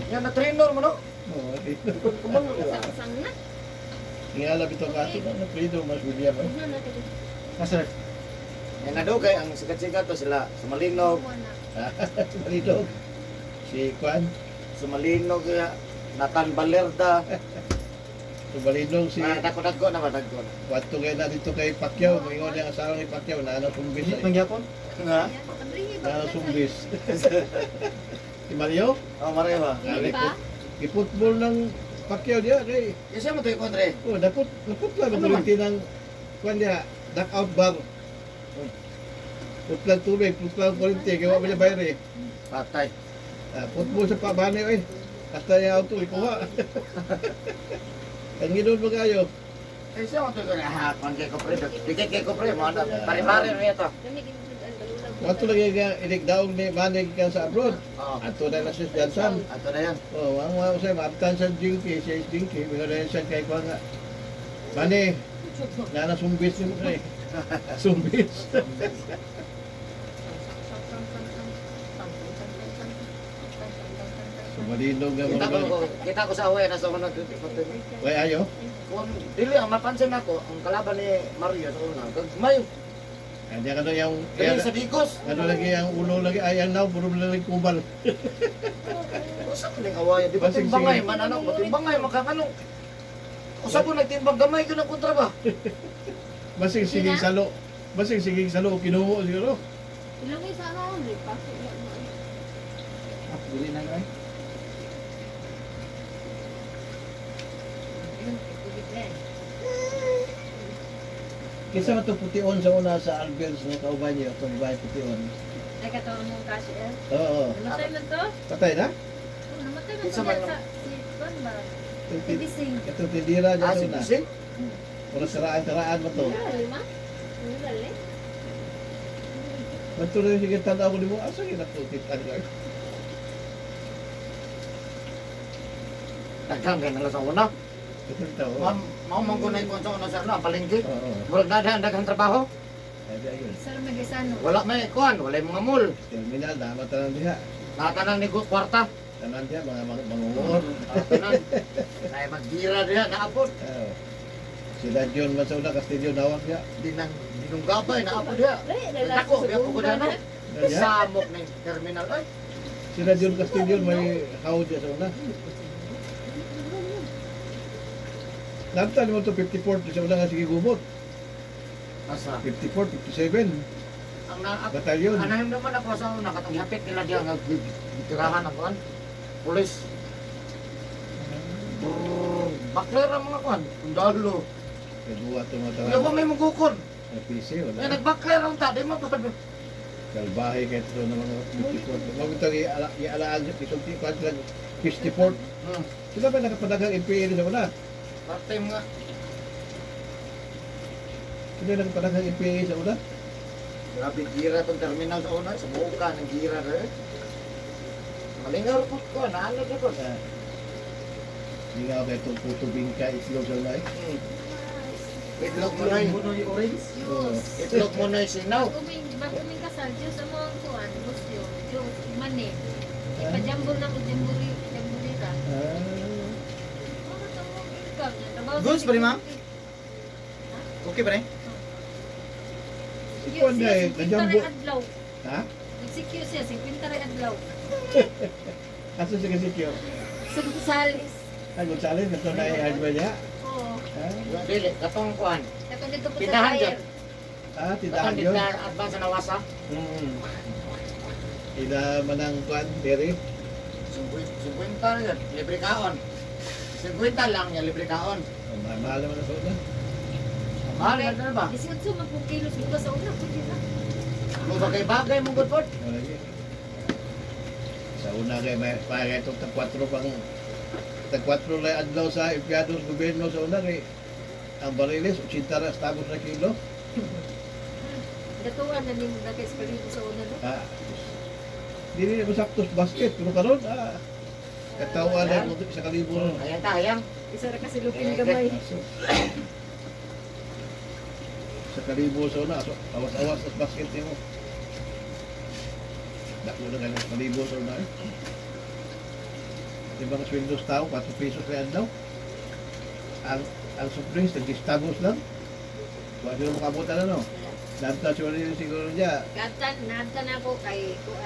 [SPEAKER 1] Yan na trainer mo, no?
[SPEAKER 2] Oo, di.
[SPEAKER 1] Kumang,
[SPEAKER 5] Sang na.
[SPEAKER 2] Ingalap ito ka ito. Naprido mas William. Eh.
[SPEAKER 5] Una na tayo.
[SPEAKER 6] Master,
[SPEAKER 1] yan na daw kay, ang sikat-sikat to sila, Sumalinog,
[SPEAKER 2] Malidog. Si Kwan.
[SPEAKER 1] Sumalinog, kaya, Nathan Balerda,
[SPEAKER 2] Malidog si...
[SPEAKER 1] dako-dako naman, dako.
[SPEAKER 2] Wato kayo na dito kay Pacquiao. Mingon yung asawa ni Pacquiao. Naano sumbis.
[SPEAKER 6] visit man gyapon?
[SPEAKER 1] Nga?
[SPEAKER 2] Naano sumbis. Si Mario?
[SPEAKER 1] Oh, maray ba?
[SPEAKER 5] Hindi pa?
[SPEAKER 2] Iputbol ng Pacquiao diya. Kay...
[SPEAKER 1] Kasi mo ito yung kontre.
[SPEAKER 2] Oh, naput lang. Nakulinti ng... Kwan diya. Knockout bar. Putlang tubig. Putlang kulinti. Kaya wala bayari.
[SPEAKER 1] Patay.
[SPEAKER 2] Putbol sa pabani. Eh. Hasta yung auto. Ikuha. Ang ginod mo kayo.
[SPEAKER 1] Eh, siya mo ito yung kwan kay Kopre. Bigay kay Kopre. Mga pare-pare na ito.
[SPEAKER 5] Kami ginusudan kalulag.
[SPEAKER 2] Wato lang yung inikdaog ni Manig ka sa abroad.
[SPEAKER 1] Oo.
[SPEAKER 2] Ato na lang siya Jansan.
[SPEAKER 1] Ato na yan.
[SPEAKER 2] Oh, ang mga usay, maabtan sa Jinky, siya is Jinky. Mga rin siya kay Kwa nga. Mani, na sumbis mo kay. Sumbis. Sumalino nga
[SPEAKER 1] Kita ko sa away na sa una.
[SPEAKER 2] Way ayo.
[SPEAKER 1] Kung dili ang mapansin ako, ang kalaban ni Mario sa una, kag may
[SPEAKER 2] Kanya ka na yung,
[SPEAKER 1] Dali sa Digos.
[SPEAKER 2] ano lagi ang ulo lagi, ayan na, puro na lang kubal.
[SPEAKER 1] Usa ko ning awayan, di ba
[SPEAKER 2] Basig
[SPEAKER 1] timbangay
[SPEAKER 2] sige.
[SPEAKER 1] man ano, timbangay magkakano. Usa ko nagtimbang gamay ko ng kontra ba?
[SPEAKER 2] Basig sigig salo. Basig sigig salo, kinuho siguro.
[SPEAKER 5] Ilagay sa ano, pasok yan.
[SPEAKER 6] Dili na nga.
[SPEAKER 2] Kinsa man to pution sa una sa Albers nga kauban niyo, itong bahay pution.
[SPEAKER 7] Ay, kataon mo kasi eh.
[SPEAKER 2] Oo.
[SPEAKER 7] Namatay man to?
[SPEAKER 2] Patay na?
[SPEAKER 7] Oh, namatay man
[SPEAKER 1] Kinsa
[SPEAKER 7] to
[SPEAKER 1] man
[SPEAKER 7] yan sa... Si Kwan ba?
[SPEAKER 2] Itong
[SPEAKER 7] Tibising.
[SPEAKER 2] itong tindira dyan
[SPEAKER 1] Ah,
[SPEAKER 2] sa
[SPEAKER 1] si
[SPEAKER 2] una.
[SPEAKER 1] Busing?
[SPEAKER 2] Puro saraan-saraan mo to.
[SPEAKER 5] Lima? Ang gali.
[SPEAKER 2] Matuloy sige tanda ko nimo, asa ginaputit ang lang.
[SPEAKER 1] Daghang kay nala sa una.
[SPEAKER 2] Ito tao.
[SPEAKER 1] Mao man ko na yung sa una sir na palengke.
[SPEAKER 2] Oo.
[SPEAKER 1] Murag na daghang trabaho.
[SPEAKER 2] Ay ayun.
[SPEAKER 7] Sir, magisano.
[SPEAKER 1] Wala may kuan, wala yung mga mall.
[SPEAKER 2] Terminal dama tanan diha.
[SPEAKER 1] Natanan ni kwarta.
[SPEAKER 2] Tanan diha mga mangungot.
[SPEAKER 1] Natanan. Kaya magdira diha naapod.
[SPEAKER 2] Oo. Si Dajon man sa una Castillo nawag niya.
[SPEAKER 1] Dinunggabay naapod diha. Dako biya ko diha no.
[SPEAKER 2] Diha.
[SPEAKER 1] Samok ning terminal ay.
[SPEAKER 2] Si Dajon Castillo may hawd diya sa una. Nabtan mo to 54 sa una nga sige gumot.
[SPEAKER 1] Asa
[SPEAKER 2] 54, 57.
[SPEAKER 1] ang na
[SPEAKER 2] Batalyon.
[SPEAKER 1] anahin naman ako sa una katong hapit nila diha nga gitirahan ang kuan. Pulis. Bakler ang mga kuan. Kundalo.
[SPEAKER 2] Kedua to mo
[SPEAKER 1] Wala ba may mugukon?
[SPEAKER 2] Sa PC
[SPEAKER 1] Kaya
[SPEAKER 2] wala.
[SPEAKER 1] nagbakler ang ta, di mo pa.
[SPEAKER 2] Kalbahay kay to ng mga 54. Magutang ialaan sa pisulti pa lang 54. Sila ba nakapadagang MPA sa una?
[SPEAKER 1] Parte mga
[SPEAKER 2] Sila nakapadagang MPA sa una?
[SPEAKER 1] grabe gira tong terminal sa una, sa buka ng gira rin. Malingaw po ko, naalag ako.
[SPEAKER 2] Hindi nga ba itong putubing ka itlog sa una eh?
[SPEAKER 1] Itlog mo na
[SPEAKER 6] Puno yung orange.
[SPEAKER 2] Oo.
[SPEAKER 1] Itlog mo na sinaw.
[SPEAKER 7] Baguming kasal, Diyos ang mga kuwan, Busyo, Diyos, Mane. Ipajambol na ko, jambuli ka.
[SPEAKER 2] Ah.
[SPEAKER 7] Mga tawag ikaw niya. Trabaho
[SPEAKER 6] Goods
[SPEAKER 7] sa
[SPEAKER 6] pa rin, ma'am?
[SPEAKER 7] security.
[SPEAKER 6] Okay ba rin?
[SPEAKER 2] Ikaw na eh, najambo.
[SPEAKER 7] Adlaw.
[SPEAKER 2] Ha?
[SPEAKER 7] Nag-secure siya, 50 rin adlaw.
[SPEAKER 2] Aso sa kasikyo?
[SPEAKER 7] Sa Gonzales.
[SPEAKER 2] Ay, Gonzales, ito na i-hardware niya.
[SPEAKER 7] Oo.
[SPEAKER 2] Ah,
[SPEAKER 1] Dili, katong kuan.
[SPEAKER 7] Tapos dito po sa
[SPEAKER 1] Tindahan
[SPEAKER 7] fire.
[SPEAKER 1] dyan.
[SPEAKER 2] tindahan
[SPEAKER 1] Katong
[SPEAKER 2] yun.
[SPEAKER 1] dito advance na nawasa.
[SPEAKER 2] Ida manang kwan, Terry.
[SPEAKER 1] 50 na yan, libre kaon. 50 lang yan, libre kaon.
[SPEAKER 2] Oh, mahal naman na sa una.
[SPEAKER 1] Mahal na ba?
[SPEAKER 7] 18 man po kilos, bukas sa una, pwede na.
[SPEAKER 1] Mo bagay-bagay mong good pod.
[SPEAKER 2] Wala niya. Sa una kay may pagay itong tag-4 pang tag-4 lang adlaw sa empleyado sa gobyerno sa una kay ang bariles 80 ras tagos na kilo.
[SPEAKER 7] Datuan na ni mga kay sa sa una, no?
[SPEAKER 2] Ah. Dili na saktos basket pero karon katawan na mo sa kalibo.
[SPEAKER 1] Ayan ta, ayan.
[SPEAKER 7] Isa ra kasi lupin gamay.
[SPEAKER 2] Sa kalibo sa una, so, awas-awas sa basket niyo. Dako na kayo sa kalibo sa una eh. Di ba ka sweldo sa tao, 4 pesos kaya daw? Ang surprise, nag-stagos lang. Kung ano makabutan na no? Nanta siguro niya.
[SPEAKER 7] Gatan, nanta na ako kay kuan.